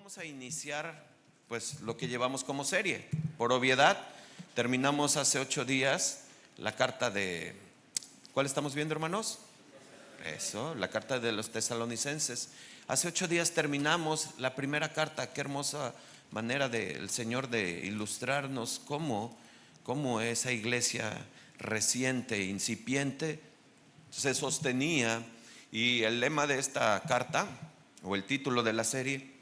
vamos a iniciar pues lo que llevamos como serie. Por obviedad, terminamos hace 8 días la carta de... ¿Cuál estamos viendo, hermanos? Eso, la carta de los tesalonicenses. Hace 8 días terminamos la primera carta. Qué hermosa manera del Señor de ilustrarnos cómo esa iglesia reciente, incipiente, se sostenía. Y el lema de esta carta, o el título de la serie,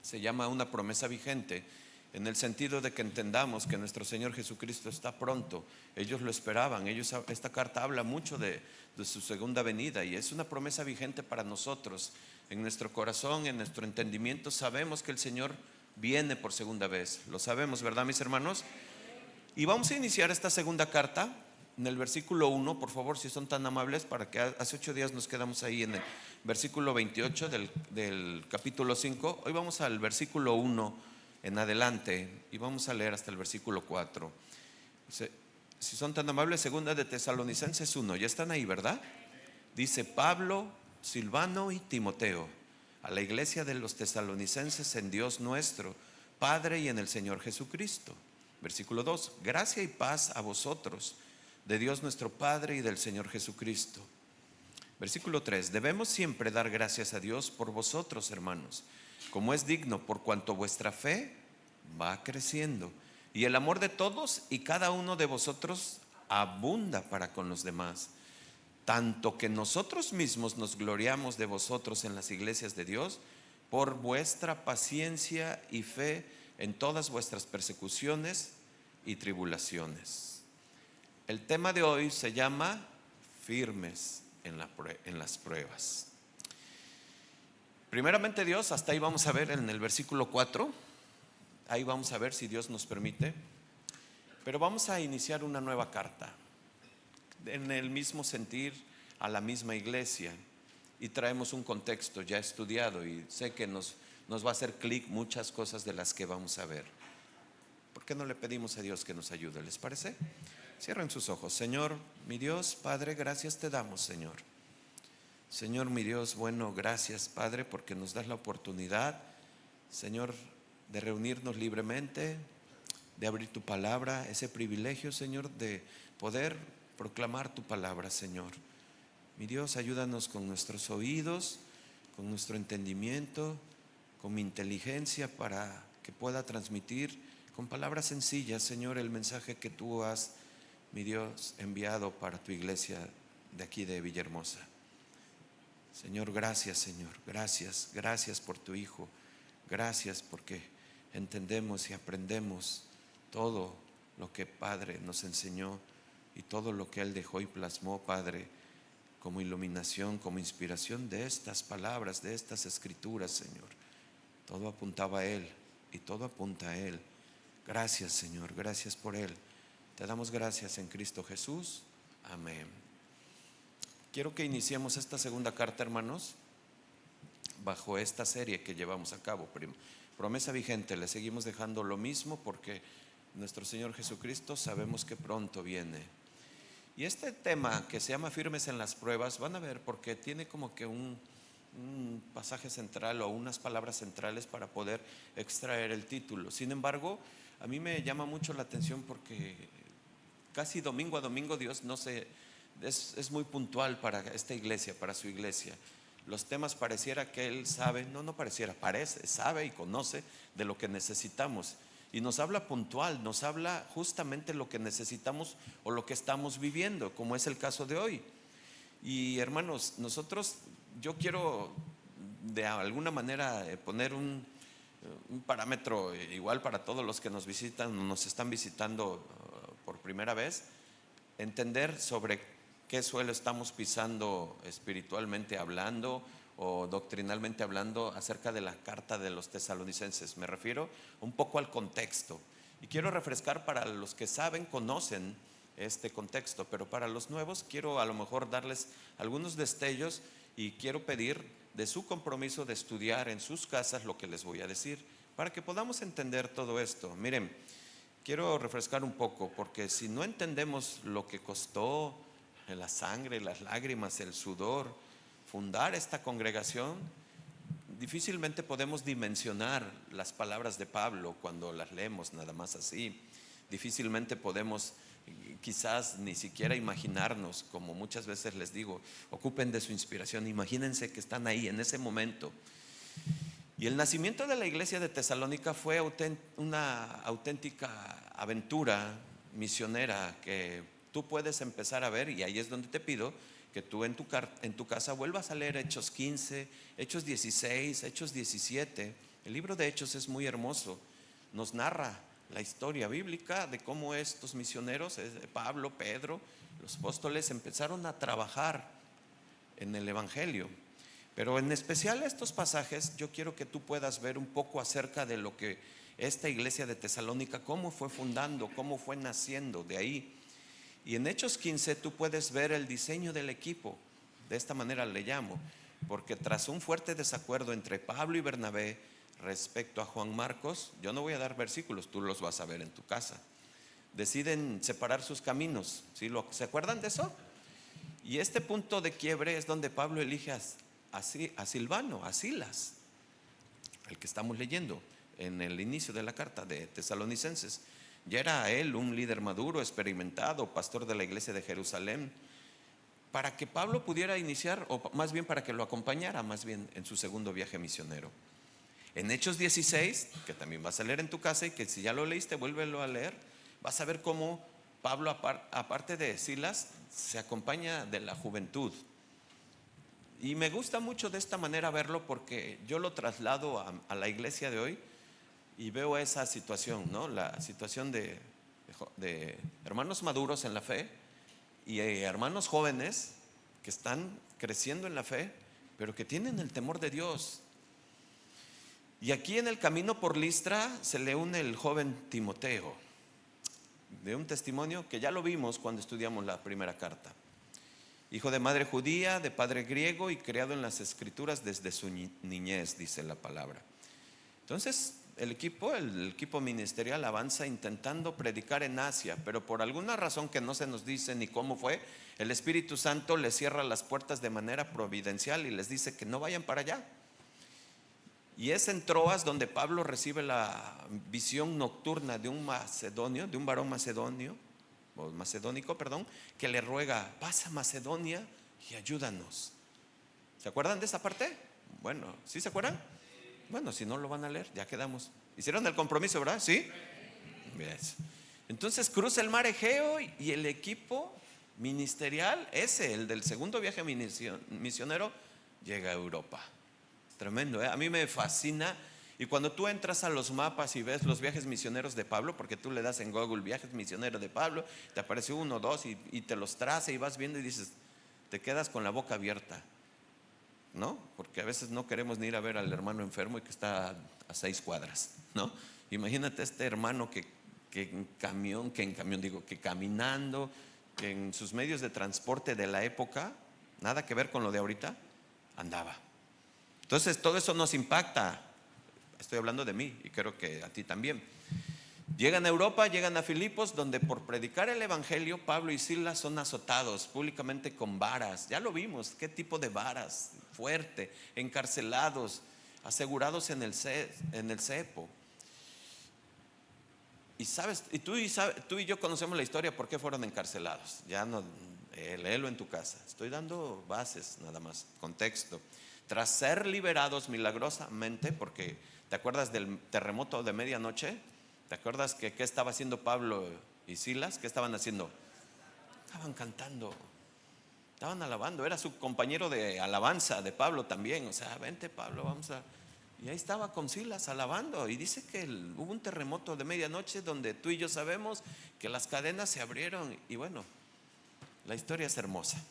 se llama Una promesa vigente, en el sentido de que entendamos que nuestro Señor Jesucristo está pronto. Ellos lo esperaban. Esta carta habla mucho de su segunda venida, y es una promesa vigente para nosotros. En nuestro corazón, en nuestro entendimiento, sabemos que el Señor viene por segunda vez. Lo sabemos, ¿verdad, mis hermanos? Y vamos a iniciar esta segunda carta en el versículo 1, por favor, si son tan amables, para que hace 8 días nos quedamos ahí en el versículo 28 del capítulo 5. Hoy vamos al versículo 1 en adelante y vamos a leer hasta el versículo 4. Si son tan amables, segunda de Tesalonicenses 1, ya están ahí, ¿verdad? Dice: Pablo, Silvano y Timoteo, a la iglesia de los tesalonicenses en Dios nuestro Padre y en el Señor Jesucristo. Versículo 2: gracia y paz a vosotros, de Dios nuestro Padre y del Señor Jesucristo. Versículo 3: debemos siempre dar gracias a Dios por vosotros, hermanos, como es digno, por cuanto vuestra fe va creciendo y el amor de todos y cada uno de vosotros abunda para con los demás, tanto que nosotros mismos nos gloriamos de vosotros en las iglesias de Dios por vuestra paciencia y fe en todas vuestras persecuciones y tribulaciones. El tema de hoy se llama firmes en las pruebas. Primeramente Dios, hasta ahí vamos a ver en el versículo 4. Ahí vamos a ver si Dios nos permite. Pero vamos a iniciar una nueva carta en el mismo sentir, a la misma iglesia, y traemos un contexto ya estudiado, y sé que nos va a hacer clic muchas cosas de las que vamos a ver. ¿Por qué no le pedimos a Dios que nos ayude? ¿Les parece? Cierren sus ojos. Señor, mi Dios, Padre, gracias te damos, Señor. Señor, mi Dios, bueno, gracias, Padre, porque nos das la oportunidad, Señor, de reunirnos libremente, de abrir tu palabra, ese privilegio, Señor, de poder proclamar tu palabra, Señor. Mi Dios, ayúdanos con nuestros oídos, con nuestro entendimiento, con mi inteligencia, para que pueda transmitir con palabras sencillas, Señor, el mensaje que tú has, mi Dios, enviado para tu iglesia de aquí de Villahermosa. Señor, gracias, Señor, gracias por tu Hijo. Gracias porque entendemos y aprendemos todo lo que Padre nos enseñó y todo lo que Él dejó y plasmó, Padre, como iluminación, como inspiración de estas palabras, de estas escrituras, Señor. Todo apuntaba a Él y todo apunta a Él. Gracias, Señor, gracias por Él. Te damos gracias en Cristo Jesús. Amén. Quiero que iniciemos esta segunda carta, hermanos, bajo esta serie que llevamos a cabo, promesa vigente. Le seguimos dejando lo mismo porque nuestro Señor Jesucristo sabemos que pronto viene. Y este tema que se llama firmes en las pruebas, van a ver, porque tiene como que un pasaje central o unas palabras centrales para poder extraer el título. Sin embargo, a mí me llama mucho la atención porque casi domingo a domingo Dios es muy puntual para esta iglesia, para su iglesia. Los temas pareciera que Él sabe, parece, sabe y conoce de lo que necesitamos. Y nos habla puntual, nos habla justamente lo que necesitamos o lo que estamos viviendo, como es el caso de hoy. Y hermanos, yo quiero de alguna manera poner un parámetro igual para todos los que nos visitan, nos están visitando por primera vez, entender sobre qué suelo estamos pisando espiritualmente hablando o doctrinalmente hablando acerca de la carta de los tesalonicenses. Me refiero un poco al contexto, y quiero refrescar para los que saben, conocen este contexto, pero para los nuevos quiero a lo mejor darles algunos destellos, y quiero pedir de su compromiso de estudiar en sus casas lo que les voy a decir, para que podamos entender todo esto. Miren, quiero refrescar un poco, porque si no entendemos lo que costó la sangre, las lágrimas, el sudor, fundar esta congregación, difícilmente podemos dimensionar las palabras de Pablo cuando las leemos nada más así. Difícilmente podemos quizás ni siquiera imaginarnos, como muchas veces les digo, ocupen de su inspiración, imagínense que están ahí en ese momento. Y el nacimiento de la iglesia de Tesalónica fue una auténtica aventura misionera que tú puedes empezar a ver, y ahí es donde te pido que tú en tu casa vuelvas a leer Hechos 15, Hechos 16, Hechos 17. El libro de Hechos es muy hermoso, nos narra la historia bíblica de cómo estos misioneros, Pablo, Pedro, los apóstoles, empezaron a trabajar en el evangelio. Pero en especial estos pasajes yo quiero que tú puedas ver un poco acerca de lo que esta iglesia de Tesalónica, cómo fue fundando, cómo fue naciendo de ahí. Y en Hechos 15 tú puedes ver el diseño del equipo, de esta manera le llamo, porque tras un fuerte desacuerdo entre Pablo y Bernabé respecto a Juan Marcos, yo no voy a dar versículos, tú los vas a ver en tu casa, deciden separar sus caminos. ¿Se acuerdan de eso? Y este punto de quiebre es donde Pablo elige a Silvano, a Silas, el que estamos leyendo en el inicio de la carta de Tesalonicenses. Ya era él un líder maduro, experimentado, pastor de la iglesia de Jerusalén, para que Pablo pudiera iniciar, o más bien para que lo acompañara más bien en su segundo viaje misionero. En Hechos 16, que también vas a leer en tu casa y que si ya lo leíste, vuélvelo a leer, vas a ver cómo Pablo, aparte de Silas, se acompaña de la juventud. Y me gusta mucho de esta manera verlo, porque yo lo traslado a la iglesia de hoy y veo esa situación, ¿no? La situación de hermanos maduros en la fe y hermanos jóvenes que están creciendo en la fe, pero que tienen el temor de Dios. Y aquí en el camino por Listra se le une el joven Timoteo, de un testimonio que ya lo vimos cuando estudiamos la primera carta. Hijo de madre judía, de padre griego y criado en las escrituras desde su niñez, dice la palabra. Entonces el equipo ministerial avanza intentando predicar en Asia, pero por alguna razón que no se nos dice ni cómo fue, el Espíritu Santo les cierra las puertas de manera providencial y les dice que no vayan para allá. Y es en Troas donde Pablo recibe la visión nocturna de un macedonio, de un varón macedónico, que le ruega: pasa a Macedonia y ayúdanos. ¿Se acuerdan de esa parte? Bueno, ¿sí se acuerdan? Bueno, si no lo van a leer, ya quedamos. Hicieron el compromiso, ¿verdad? ¿Sí? Bien. Entonces cruza el mar Egeo y el equipo ministerial, el del segundo viaje misionero, llega a Europa. Tremendo, ¿eh? A mí me fascina. Y cuando tú entras a los mapas y ves los viajes misioneros de Pablo, porque tú le das en Google viajes misioneros de Pablo, te aparece 1, 2 y te los traza y vas viendo y dices, te quedas con la boca abierta, ¿no? Porque a veces no queremos ni ir a ver al hermano enfermo y que está a 6 cuadras, ¿no? Imagínate este hermano que caminando, que en sus medios de transporte de la época, nada que ver con lo de ahorita, andaba. Entonces todo eso nos impacta. Estoy hablando de mí y creo que a ti también. Llegan a Europa, llegan a Filipos, donde por predicar el evangelio Pablo y Silas son azotados públicamente con varas. Ya lo vimos, qué tipo de varas, fuerte, encarcelados, asegurados en el cepo. Y sabes, tú y yo conocemos la historia por qué fueron encarcelados. Ya no, léelo en tu casa. Estoy dando bases nada más, contexto. Tras ser liberados milagrosamente, porque ¿te acuerdas del terremoto de medianoche? ¿Te acuerdas qué estaba haciendo Pablo y Silas? ¿Qué estaban haciendo? Estaban cantando, estaban alabando. Era su compañero de alabanza de Pablo también. O sea, vente Pablo, vamos a... Y ahí estaba con Silas alabando. Y dice que hubo un terremoto de medianoche donde tú y yo sabemos que las cadenas se abrieron. Y bueno, la historia es hermosa.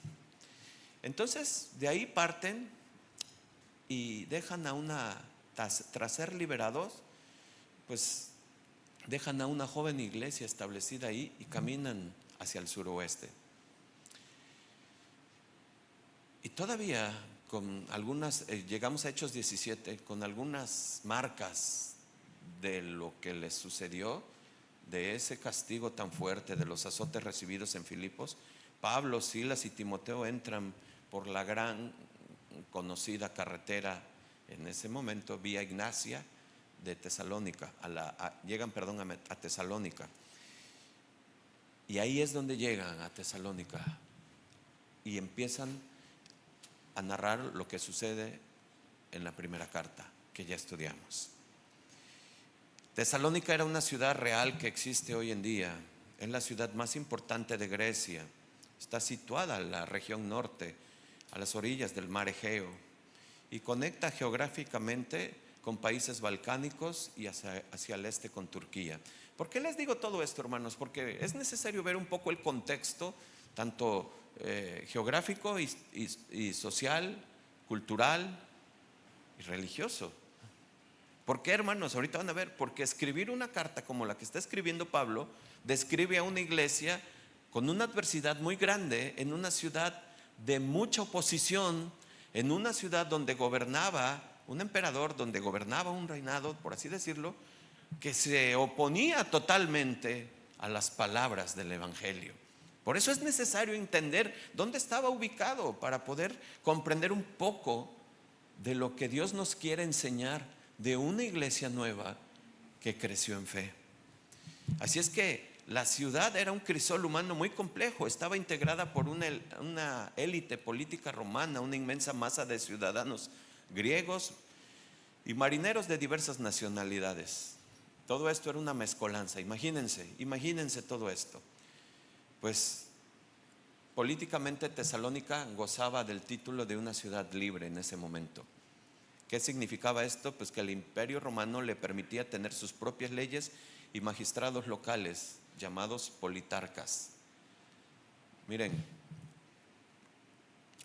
Entonces, de ahí parten y dejan tras ser liberados, pues dejan a una joven iglesia establecida ahí y caminan hacia el suroeste. Y todavía con algunas, llegamos a Hechos 17, con algunas marcas de lo que les sucedió, de ese castigo tan fuerte, de los azotes recibidos en Filipos. Pablo, Silas y Timoteo entran por la gran conocida carretera En ese momento vía Ignacia de Tesalónica, llegan a Tesalónica. Y ahí es donde llegan a Tesalónica y empiezan a narrar lo que sucede en la primera carta que ya estudiamos. Tesalónica era una ciudad real que existe hoy en día. Es la ciudad más importante de Grecia. Está situada en la región norte, a las orillas del mar Egeo, y conecta geográficamente con países balcánicos y hacia el este con Turquía. ¿Por qué les digo todo esto, hermanos? Porque es necesario ver un poco el contexto, tanto geográfico y social, cultural y religioso. ¿Por qué, hermanos? Ahorita van a ver, porque escribir una carta como la que está escribiendo Pablo describe a una iglesia con una adversidad muy grande en una ciudad de mucha oposición, en una ciudad donde gobernaba un emperador, donde gobernaba un reinado, por así decirlo, que se oponía totalmente a las palabras del evangelio. Por eso es necesario entender dónde estaba ubicado para poder comprender un poco de lo que Dios nos quiere enseñar de una iglesia nueva que creció en fe. Así es que la ciudad era un crisol humano muy complejo. Estaba integrada por una élite política romana, una inmensa masa de ciudadanos griegos y marineros de diversas nacionalidades. Todo esto era una mezcolanza. Imagínense todo esto. Pues políticamente Tesalónica gozaba del título de una ciudad libre en ese momento. ¿Qué significaba esto? Pues que el imperio romano le permitía tener sus propias leyes y magistrados locales llamados politarcas. Miren,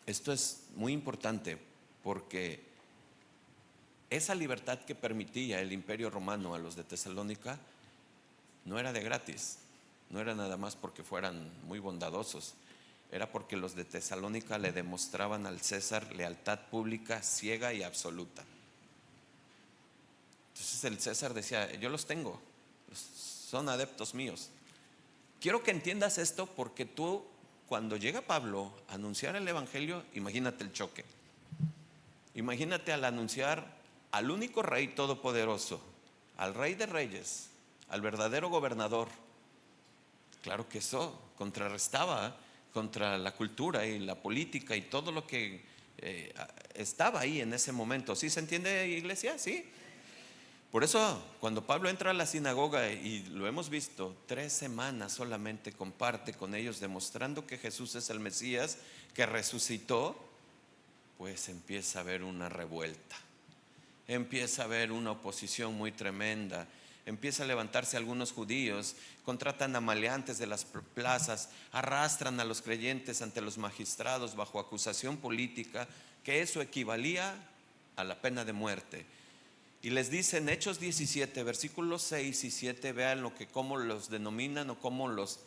esto es muy importante porque esa libertad que permitía el imperio romano a los de Tesalónica no era de gratis, no era nada más porque fueran muy bondadosos, era porque los de Tesalónica le demostraban al César lealtad pública, ciega y absoluta. Entonces el César decía: yo los tengo, son adeptos míos. Quiero que entiendas esto porque tú, cuando llega Pablo a anunciar el evangelio, imagínate el choque. Imagínate al anunciar al único rey todopoderoso, al rey de reyes, al verdadero gobernador. Claro que eso contrarrestaba contra la cultura y la política y todo lo que estaba ahí en ese momento. ¿Sí se entiende, iglesia? ¿Sí? Por eso cuando Pablo entra a la sinagoga, y lo hemos visto, 3 semanas solamente comparte con ellos demostrando que Jesús es el Mesías, que resucitó, pues empieza a haber una revuelta, empieza a haber una oposición muy tremenda. Empieza a levantarse algunos judíos, contratan a maleantes de las plazas, arrastran a los creyentes ante los magistrados bajo acusación política, que eso equivalía a la pena de muerte. Y les dice en Hechos 17, versículos 6 y 7, vean cómo los denominan o cómo los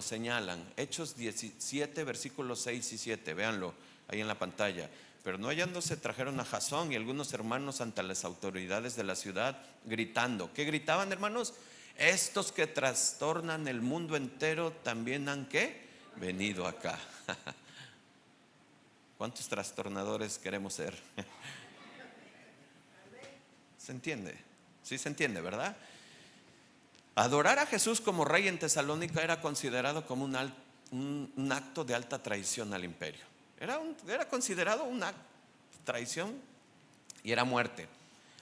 señalan. Hechos 17, versículos 6 y 7, véanlo ahí en la pantalla. Pero no hallándose, trajeron a Jasón y algunos hermanos ante las autoridades de la ciudad, gritando. ¿Qué gritaban, hermanos? Estos que trastornan el mundo entero también han ¿qué? Venido acá. ¿Cuántos trastornadores queremos ser? ¿Se entiende? Sí se entiende, ¿verdad? Adorar a Jesús como rey en Tesalónica era considerado como un acto de alta traición al imperio. Era considerado una traición y era muerte.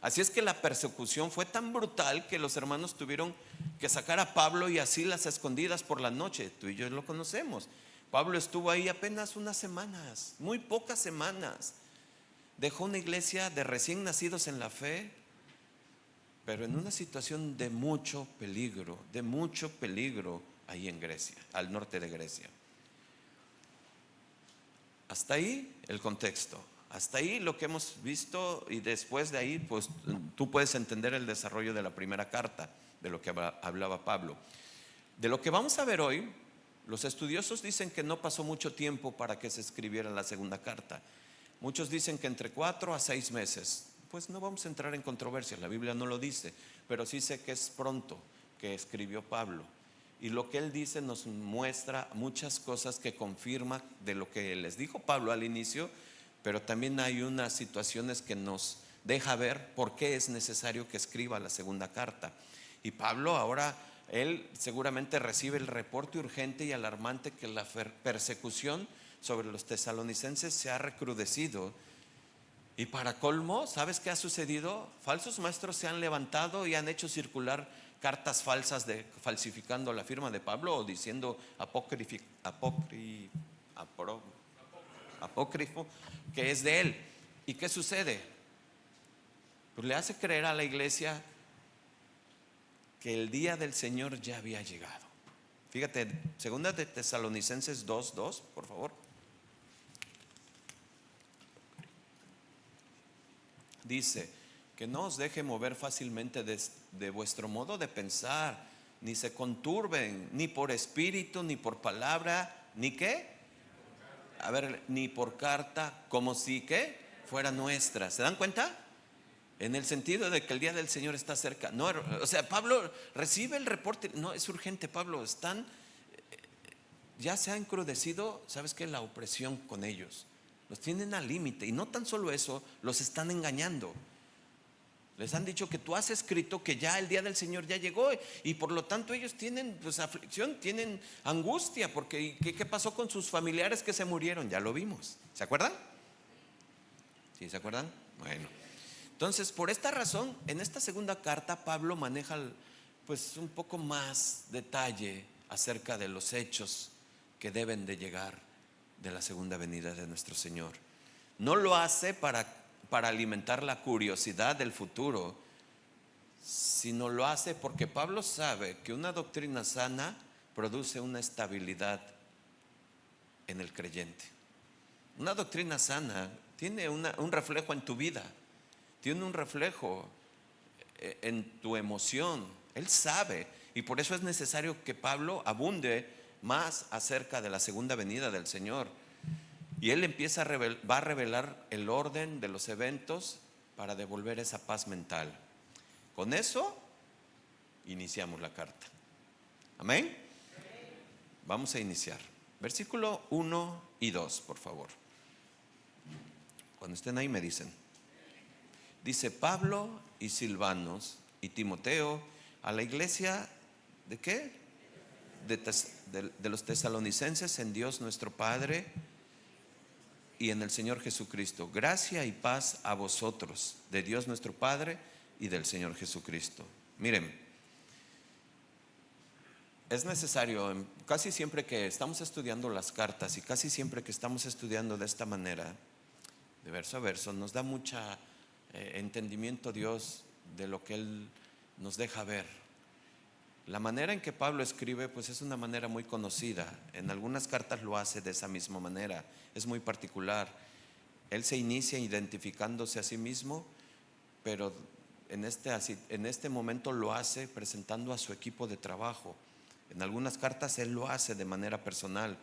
Así es que la persecución fue tan brutal que los hermanos tuvieron que sacar a Pablo y así las escondidas por la noche. Tú y yo lo conocemos. Pablo estuvo ahí apenas unas semanas, muy pocas semanas. Dejó una iglesia de recién nacidos en la fe, pero en una situación de mucho peligro ahí en Grecia, al norte de Grecia. Hasta ahí el contexto, hasta ahí lo que hemos visto, y después de ahí pues tú puedes entender el desarrollo de la primera carta, de lo que hablaba Pablo. De lo que vamos a ver hoy, los estudiosos dicen que no pasó mucho tiempo para que se escribiera la segunda carta. Muchos dicen que entre 4 a 6 meses. Pues no vamos a entrar en controversia, la Biblia no lo dice, pero sí sé que es pronto que escribió Pablo. Y lo que él dice nos muestra muchas cosas que confirma de lo que les dijo Pablo al inicio, pero también hay unas situaciones que nos deja ver por qué es necesario que escriba la segunda carta. Y Pablo ahora, él seguramente recibe el reporte urgente y alarmante que la persecución sobre los tesalonicenses se ha recrudecido. Y para colmo, ¿sabes qué ha sucedido? Falsos maestros se han levantado y han hecho circular cartas falsas falsificando la firma de Pablo o diciendo apócrifo, que es de él. ¿Y qué sucede? Pues le hace creer a la iglesia que el día del Señor ya había llegado. Fíjate, segunda de Tesalonicenses 2:2, por favor. Dice que no os deje mover fácilmente de vuestro modo de pensar, ni se conturben, ni por espíritu, ni por palabra, ni qué, a ver, ni por carta, como si que fuera nuestra. ¿Se dan cuenta? En el sentido de que el día del Señor está cerca. No, o sea, Pablo recibe el reporte. No, es urgente, Pablo. Ya se ha encrudecido, ¿sabes qué? La opresión con ellos. Los tienen al límite. Y no tan solo eso, los están engañando. Les han dicho que tú has escrito que ya el día del Señor ya llegó, y por lo tanto ellos tienen pues aflicción, tienen angustia, porque ¿qué pasó con sus familiares que se murieron? Ya lo vimos. ¿Se acuerdan? ¿Sí se acuerdan? Bueno, entonces por esta razón en esta segunda carta Pablo maneja pues un poco más detalle acerca de los hechos que deben de llegar de la segunda venida de nuestro Señor. No lo hace para alimentar la curiosidad del futuro, sino lo hace porque Pablo sabe que una doctrina sana produce una estabilidad en el creyente. Una doctrina sana tiene un reflejo en tu vida, tiene un reflejo en tu emoción. Él sabe, y por eso es necesario que Pablo abunde más acerca de la segunda venida del Señor. Y él va a revelar el orden de los eventos para devolver esa paz mental. Con eso iniciamos la carta. Amén. Vamos a iniciar. Versículo 1 y 2, por favor. Cuando estén ahí me dicen. Dice: Pablo y Silvanos y Timoteo a la iglesia ¿de qué? De los tesalonicenses en Dios nuestro Padre y en el Señor Jesucristo. Gracia y paz a vosotros, de Dios nuestro Padre y del Señor Jesucristo. Miren, es necesario, casi siempre que estamos estudiando las cartas y casi siempre que estamos estudiando de esta manera, de verso a verso, nos da mucha entendimiento Dios de lo que Él nos deja ver. La manera en que Pablo escribe pues es una manera muy conocida. En algunas cartas lo hace de esa misma manera, es muy particular. Él se inicia identificándose a sí mismo, pero en este momento lo hace presentando a su equipo de trabajo. En algunas cartas él lo hace de manera personal.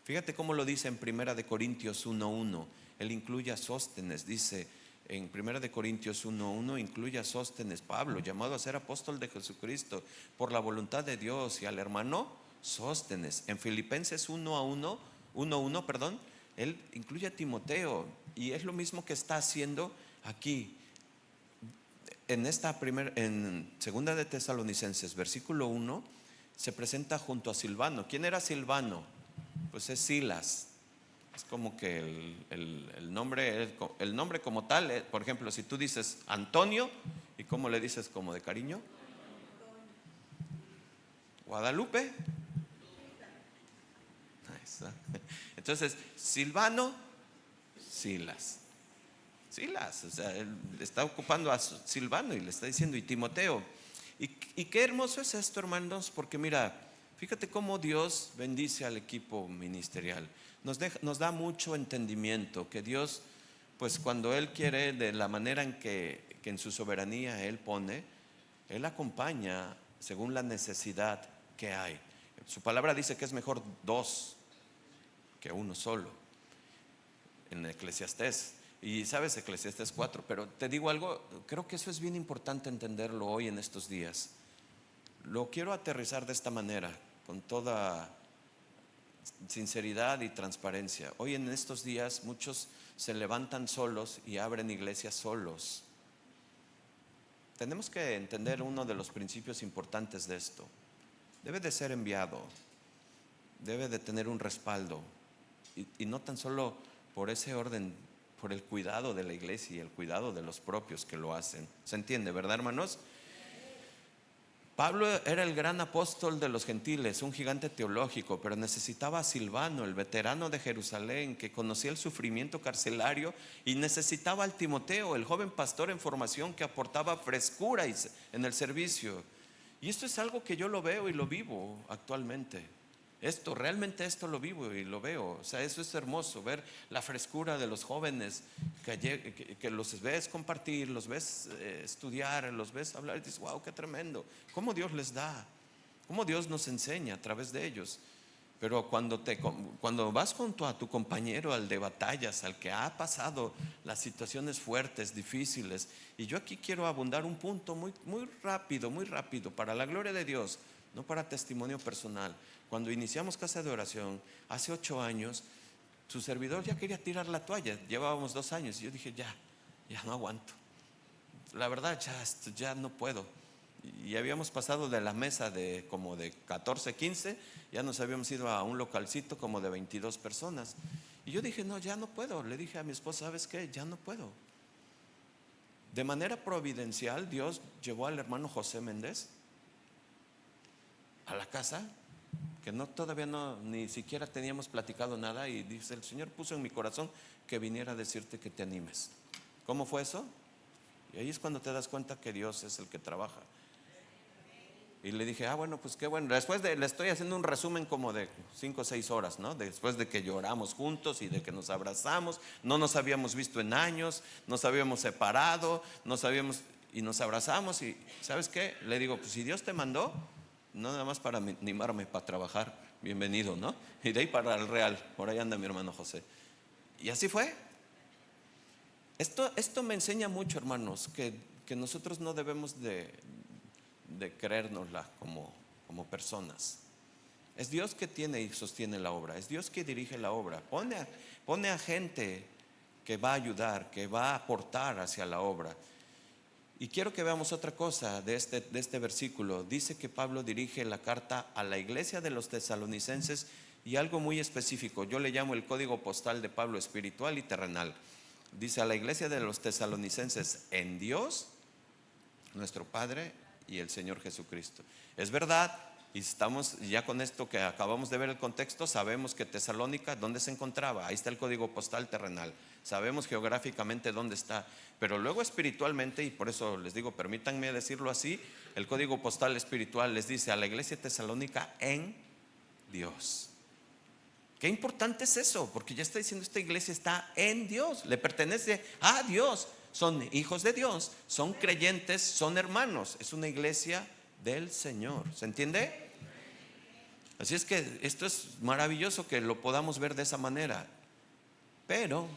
Fíjate cómo lo dice en 1 de Corintios 1:1. Él incluye a Sóstenes, dice en 1 de Corintios 1:1, incluye a Sóstenes, Pablo, llamado a ser apóstol de Jesucristo por la voluntad de Dios, y al hermano Sóstenes. En Filipenses 1:1, perdón, él incluye a Timoteo, y es lo mismo que está haciendo aquí. En segunda de Tesalonicenses, versículo 1, se presenta junto a Silvano. ¿Quién era Silvano? Pues es Silas. Es como que el nombre como tal, por ejemplo, si tú dices Antonio, ¿y cómo le dices como de cariño? Guadalupe. Entonces, Silvano, Silas. O sea, él está ocupando a Silvano y le está diciendo, y Timoteo. Y qué hermoso es esto, hermanos, porque mira, fíjate cómo Dios bendice al equipo ministerial. Nos da mucho entendimiento que Dios, pues cuando Él quiere, de la manera en que en su soberanía Él pone, Él acompaña según la necesidad que hay. Su palabra dice que es mejor dos que uno solo, en Eclesiastés. Y sabes, Eclesiastés 4, pero te digo algo, creo que eso es bien importante entenderlo hoy en estos días. Lo quiero aterrizar de esta manera, con toda sinceridad y transparencia. Hoy en estos días muchos se levantan solos y abren iglesias solos. tenemos que entender uno de los principios importantes de esto. Debe de ser enviado, debe de tener un respaldo, y no tan solo por ese orden, por el cuidado de la iglesia y el cuidado de los propios que lo hacen. ¿Se entiende, verdad, hermanos? Pablo era el gran apóstol de los gentiles, un gigante teológico, pero necesitaba a Silvano, el veterano de Jerusalén, que conocía el sufrimiento carcelario, y necesitaba al Timoteo, el joven pastor en formación, que aportaba frescura en el servicio. Y esto es algo que yo lo veo y lo vivo actualmente. Realmente esto lo vivo y lo veo. O sea, eso es hermoso, ver la frescura de los jóvenes que los ves compartir, los ves estudiar, los ves hablar, y dices, wow, qué tremendo. Cómo Dios les da, cómo Dios nos enseña a través de ellos. Pero cuando vas junto a tu compañero, al de batallas, al que ha pasado las situaciones fuertes, difíciles, y yo aquí quiero abundar un punto muy rápido, para la gloria de Dios, no para testimonio personal. Cuando iniciamos Casa de Oración, hace 8 años, su servidor ya quería tirar la toalla. Llevábamos 2 años y yo dije, ya no aguanto. La verdad, ya no puedo. Y habíamos pasado de la mesa de como de 14, 15, ya nos habíamos ido a un localcito como de 22 personas. Y yo dije, no, ya no puedo. Le dije a mi esposa, ¿sabes qué? Ya no puedo. De manera providencial, Dios llevó al hermano José Méndez a la casa, que todavía ni siquiera teníamos platicado nada, y dice, el Señor puso en mi corazón que viniera a decirte que te animes. ¿Cómo fue eso? Y ahí es cuando te das cuenta que Dios es el que trabaja. Y le dije, bueno, pues qué bueno. Le estoy haciendo un resumen como de 5 o 6 horas, ¿no? Después de que lloramos juntos y de que nos abrazamos, no nos habíamos visto en años, nos habíamos separado, y nos abrazamos. Y ¿sabes qué? Le digo, pues si Dios te mandó, no nada más para animarme para trabajar, bienvenido, ¿no? Y de ahí para el Real, por ahí anda mi hermano José. Y así fue. Esto me enseña mucho, hermanos, que nosotros no debemos de creérnosla como personas. Es Dios que tiene y sostiene la obra, es Dios que dirige la obra. Pone a gente que va a ayudar, que va a aportar hacia la obra. Y quiero que veamos otra cosa de este versículo. Dice que Pablo dirige la carta a la iglesia de los tesalonicenses, y algo muy específico, yo le llamo el código postal de Pablo, espiritual y terrenal. Dice, a la iglesia de los tesalonicenses, en Dios, nuestro Padre y el Señor Jesucristo. Es verdad, y estamos ya con esto que acabamos de ver el contexto, sabemos que Tesalónica, ¿dónde se encontraba? Ahí está el código postal terrenal. Sabemos geográficamente dónde está, pero luego espiritualmente, y por eso les digo, permítanme decirlo así, el código postal espiritual les dice a la iglesia tesalónica, en Dios. Qué importante es eso, porque ya está diciendo, esta iglesia está en Dios, le pertenece a Dios, son hijos de Dios, son creyentes, son hermanos, es una iglesia del Señor. ¿Se entiende? Así es que esto es maravilloso que lo podamos ver de esa manera. Pero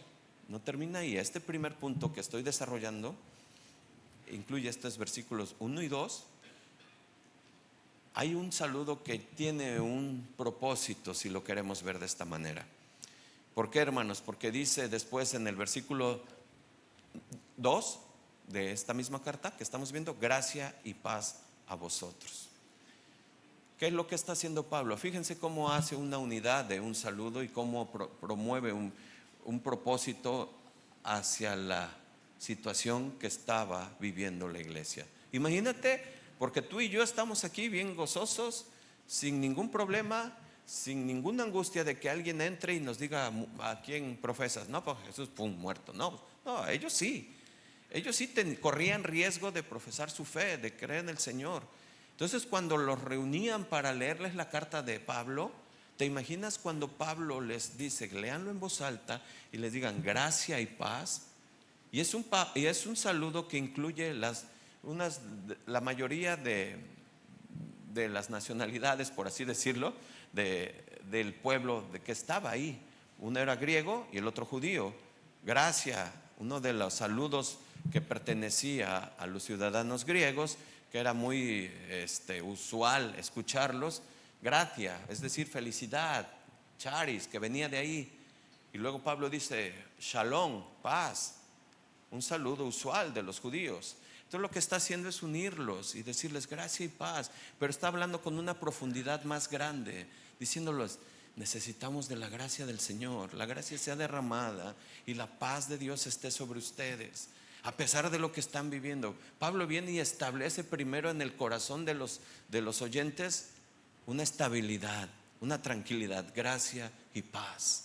no termina ahí. Este primer punto que estoy desarrollando incluye estos versículos 1 y 2. Hay un saludo que tiene un propósito, si lo queremos ver de esta manera. ¿Por qué, hermanos? Porque dice después en el versículo 2 de esta misma carta que estamos viendo, gracia y paz a vosotros. ¿Qué es lo que está haciendo Pablo? Fíjense cómo hace una unidad de un saludo y cómo promueve un propósito hacia la situación que estaba viviendo la iglesia. Imagínate, porque tú y yo estamos aquí bien gozosos, sin ningún problema, sin ninguna angustia de que alguien entre y nos diga, ¿a quién profesas? No, pues Jesús, pum, muerto. No, ellos sí corrían riesgo de profesar su fe, de creer en el Señor. Entonces, cuando los reunían para leerles la carta de Pablo, ¿te imaginas cuando Pablo les dice, léanlo en voz alta y les digan gracia y paz? Y es un saludo que incluye la mayoría de las nacionalidades, por así decirlo, del pueblo de que estaba ahí. Uno era griego y el otro judío. Gracia, uno de los saludos que pertenecía a los ciudadanos griegos, que era muy usual escucharlos. Gracia, es decir, felicidad. Charis, que venía de ahí. Y luego Pablo dice, shalom, paz, un saludo usual de los judíos. Entonces lo que está haciendo es unirlos y decirles gracia y paz, pero está hablando con una profundidad más grande, diciéndoles: necesitamos de la gracia del Señor, la gracia sea derramada y la paz de Dios esté sobre ustedes, a pesar de lo que están viviendo. Pablo viene y establece primero en el corazón de los oyentes una estabilidad, una tranquilidad, gracia y paz.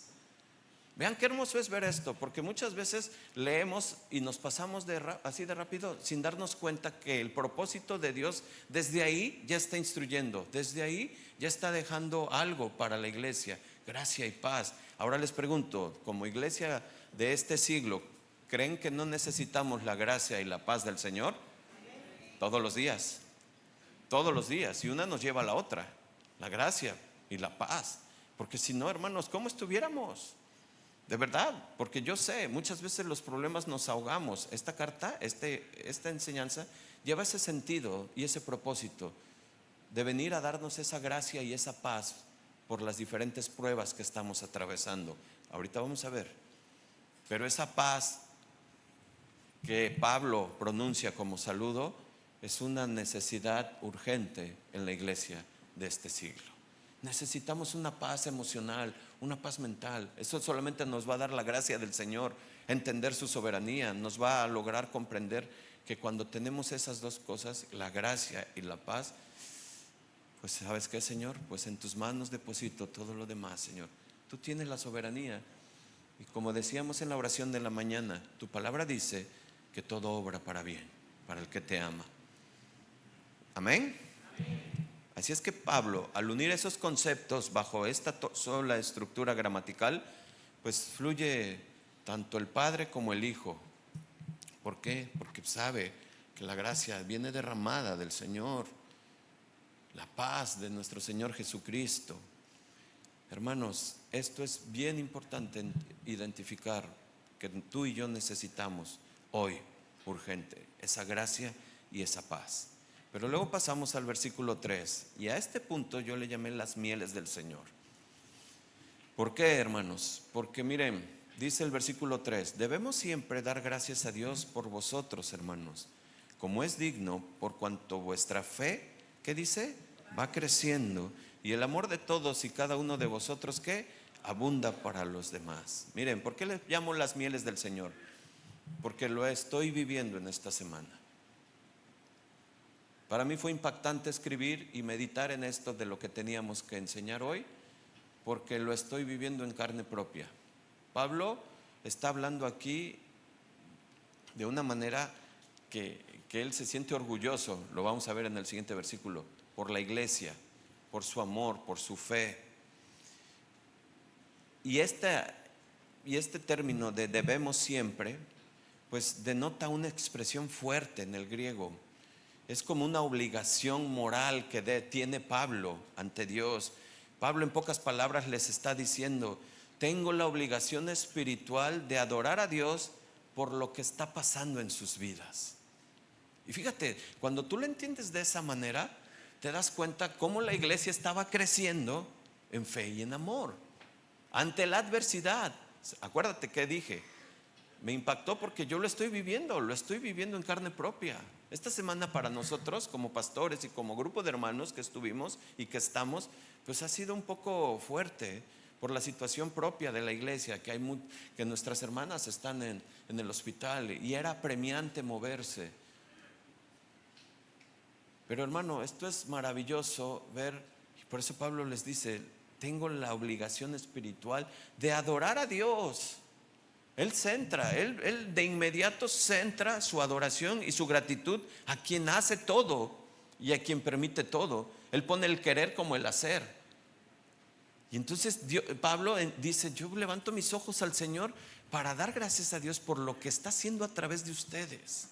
Vean qué hermoso es ver esto, porque muchas veces leemos y nos pasamos así de rápido sin darnos cuenta que el propósito de Dios desde ahí ya está instruyendo, desde ahí ya está dejando algo para la iglesia, gracia y paz. Ahora les pregunto, como iglesia de este siglo, ¿creen que no necesitamos la gracia y la paz del Señor? Todos los días, y una nos lleva a la otra, la gracia y la paz, porque si no, hermanos, ¿cómo estuviéramos? De verdad, porque yo sé, muchas veces los problemas nos ahogamos. Esta carta, esta enseñanza lleva ese sentido y ese propósito de venir a darnos esa gracia y esa paz por las diferentes pruebas que estamos atravesando. Ahorita vamos a ver, pero esa paz que Pablo pronuncia como saludo es una necesidad urgente en la iglesia de este siglo. Necesitamos una paz emocional, una paz mental. Eso solamente nos va a dar la gracia del Señor, entender su soberanía, nos va a lograr comprender que cuando tenemos esas dos cosas, la gracia y la paz, pues ¿sabes qué, Señor? Pues en tus manos deposito todo lo demás, Señor. Tú tienes la soberanía y como decíamos en la oración de la mañana, tu palabra dice que todo obra para bien, para el que te ama. Amén. Así es que Pablo, al unir esos conceptos bajo esta sola estructura gramatical, pues fluye tanto el Padre como el Hijo. ¿Por qué? Porque sabe que la gracia viene derramada del Señor, la paz de nuestro Señor Jesucristo. Hermanos, esto es bien importante identificar, que tú y yo necesitamos hoy, urgente, esa gracia y esa paz. Pero luego pasamos al versículo 3 y a este punto yo le llamé las mieles del Señor. ¿Por qué, hermanos? Porque miren, dice el versículo 3: debemos siempre dar gracias a Dios por vosotros, hermanos, como es digno, por cuanto vuestra fe, ¿qué dice? Va creciendo, y el amor de todos y cada uno de vosotros, ¿qué? Abunda para los demás. Miren, ¿por qué les llamo las mieles del Señor? Porque lo estoy viviendo en esta semana. Para mí fue impactante escribir y meditar en esto de lo que teníamos que enseñar hoy, porque lo estoy viviendo en carne propia. Pablo está hablando aquí de una manera que él se siente orgulloso, lo vamos a ver en el siguiente versículo, por la iglesia, por su amor, por su fe. Y este término de debemos siempre, pues denota una expresión fuerte en el griego. Es como una obligación moral que tiene Pablo ante Dios. Pablo, en pocas palabras, les está diciendo: tengo la obligación espiritual de adorar a Dios por lo que está pasando en sus vidas. Y fíjate, cuando tú lo entiendes de esa manera, te das cuenta cómo la iglesia estaba creciendo en fe y en amor ante la adversidad. Acuérdate que dije, me impactó porque yo lo estoy viviendo en carne propia. Esta semana para nosotros como pastores y como grupo de hermanos que estuvimos y que estamos, pues ha sido un poco fuerte por la situación propia de la iglesia, que nuestras hermanas están en el hospital y era apremiante moverse. Pero hermano, esto es maravilloso ver, y por eso Pablo les dice: tengo la obligación espiritual de adorar a Dios. Él de inmediato centra su adoración y su gratitud a quien hace todo y a quien permite todo. Él pone el querer como el hacer. Y entonces Pablo dice: yo levanto mis ojos al Señor para dar gracias a Dios por lo que está haciendo a través de ustedes.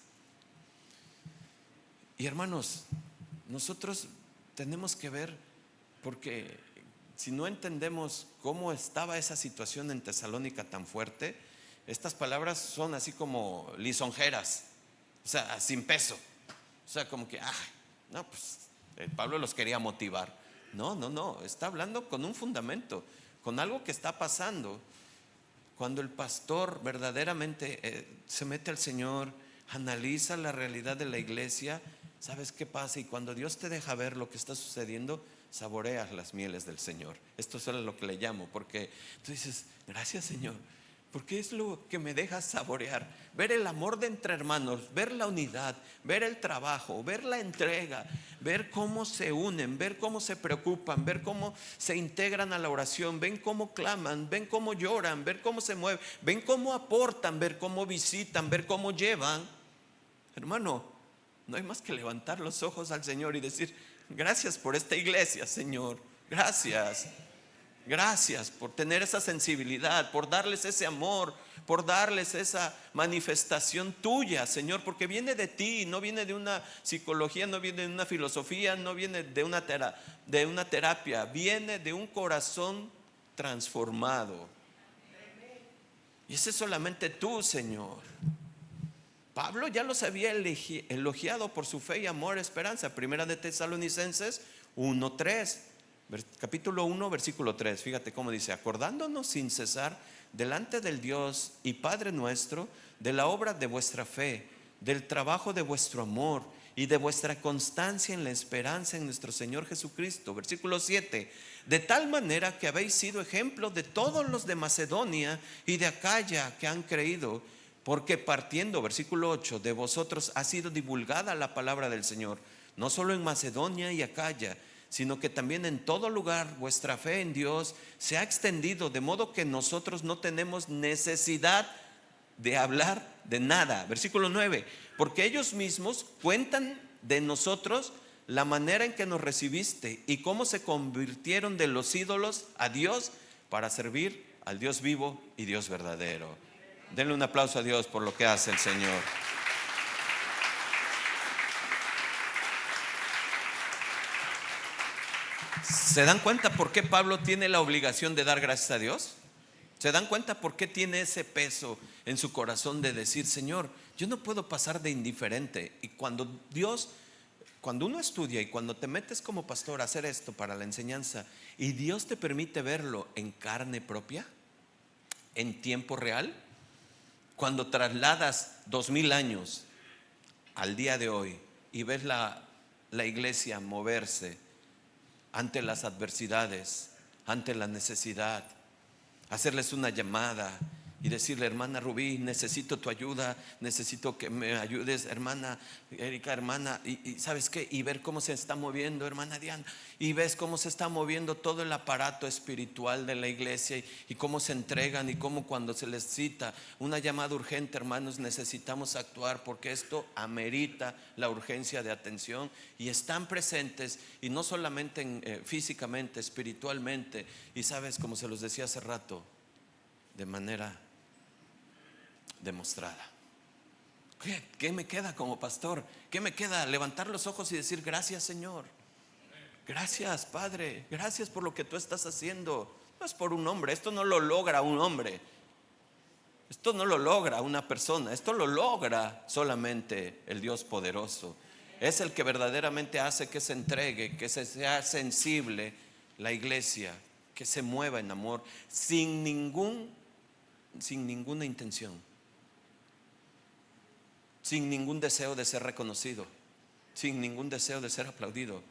Y hermanos, nosotros tenemos que ver, porque si no entendemos cómo estaba esa situación en Tesalónica tan fuerte, estas palabras son así como lisonjeras, o sea, sin peso. O sea, como que, no, pues Pablo los quería motivar. No, está hablando con un fundamento, con algo que está pasando. Cuando el pastor verdaderamente se mete al Señor analiza la realidad de la iglesia. ¿Sabes qué pasa? Y cuando Dios te deja ver lo que está sucediendo, saboreas las mieles del Señor. Esto es lo que le llamo, porque tú dices, gracias Señor, porque es lo que me deja saborear, ver el amor de entre hermanos, ver la unidad, ver el trabajo, ver la entrega, ver cómo se unen, ver cómo se preocupan, ver cómo se integran a la oración, ven cómo claman, ven cómo lloran, ver cómo se mueven, ven cómo aportan, ver cómo visitan, ver cómo llevan. Hermano, no hay más que levantar los ojos al Señor y decir, gracias por esta iglesia, Señor, gracias. Gracias por tener esa sensibilidad, por darles ese amor, por darles esa manifestación tuya, Señor, porque viene de ti, no viene de una psicología, no viene de una filosofía, no viene de una terapia, viene de un corazón transformado. Y ese es solamente tú, Señor. Pablo ya los había elogiado por su fe y amor, esperanza. Primera de Tesalonicenses 1:3. Capítulo 1, versículo 3. Fíjate cómo dice: acordándonos sin cesar delante del Dios y Padre nuestro de la obra de vuestra fe, del trabajo de vuestro amor y de vuestra constancia en la esperanza en nuestro Señor Jesucristo. Versículo 7. De tal manera que habéis sido ejemplo de todos los de Macedonia y de Acaya que han creído, porque partiendo, versículo 8, de vosotros ha sido divulgada la palabra del Señor, no solo en Macedonia y Acaya, sino que también en todo lugar vuestra fe en Dios se ha extendido, de modo que nosotros no tenemos necesidad de hablar de nada. Versículo 9, porque ellos mismos cuentan de nosotros la manera en que nos recibiste y cómo se convirtieron de los ídolos a Dios para servir al Dios vivo y Dios verdadero. Denle un aplauso a Dios por lo que hace el Señor. ¿Se dan cuenta por qué Pablo tiene la obligación de dar gracias a Dios? ¿Se dan cuenta por qué tiene ese peso en su corazón de decir, Señor, yo no puedo pasar de indiferente? Y cuando uno estudia y cuando te metes como pastor a hacer esto para la enseñanza y Dios te permite verlo en carne propia, en tiempo real, cuando trasladas 2000 años al día de hoy y ves la iglesia moverse ante las adversidades, ante la necesidad, hacerles una llamada y decirle, hermana Rubí, necesito tu ayuda, necesito que me ayudes, hermana Erika, hermana, y ¿sabes qué? Y ver cómo se está moviendo, hermana Diana, y ves cómo se está moviendo todo el aparato espiritual de la iglesia y cómo se entregan y cómo cuando se les cita una llamada urgente, hermanos, necesitamos actuar porque esto amerita la urgencia de atención y están presentes y no solamente físicamente, espiritualmente, y sabes, como se los decía hace rato, de manera demostrada. ¿Qué me queda como pastor? ¿Qué me queda? Levantar los ojos y decir, gracias Señor, gracias Padre, gracias por lo que tú estás haciendo. No es por un hombre, esto no lo logra un hombre, esto no lo logra una persona, esto lo logra solamente el Dios poderoso. Es el que verdaderamente hace que se entregue, que se sea sensible la iglesia, que se mueva en amor, sin ninguna intención, sin ningún deseo de ser reconocido, sin ningún deseo de ser aplaudido,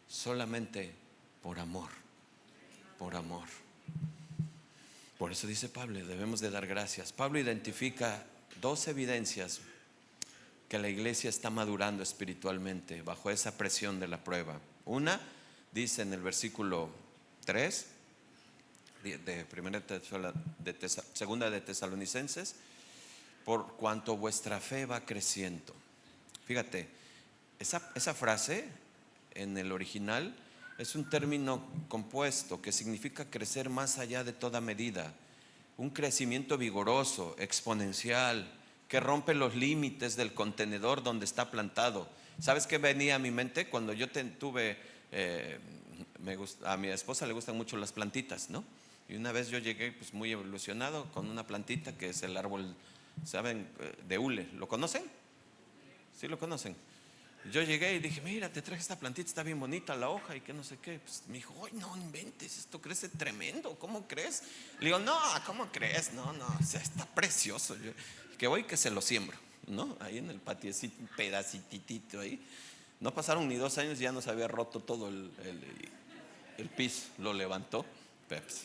solamente por amor, por amor. Por eso dice Pablo, debemos de dar gracias. Pablo identifica dos evidencias que la iglesia está madurando espiritualmente bajo esa presión de la prueba. Una, dice en el versículo 3 segunda de Tesalonicenses, por cuanto vuestra fe va creciendo. Fíjate, esa frase en el original es un término compuesto que significa crecer más allá de toda medida, un crecimiento vigoroso, exponencial, que rompe los límites del contenedor donde está plantado. ¿Sabes qué venía a mi mente? Cuando yo tuve, a mi esposa le gustan mucho las plantitas, ¿no? Y una vez yo llegué pues muy evolucionado con una plantita que es el árbol, ¿saben? De hule. ¿Lo conocen? ¿Sí lo conocen? Yo llegué y dije, mira, te traje esta plantita, está bien bonita la hoja y que no sé qué. Pues me dijo, ay, no inventes, esto crece tremendo, ¿cómo crees? Le digo, no, ¿cómo crees? No, o sea, está precioso. Que voy que se lo siembro. ¿no? Ahí en el patiecito, un pedacitito ahí. No pasaron ni 2 años y ya nos había roto todo el piso, lo levantó. Pues,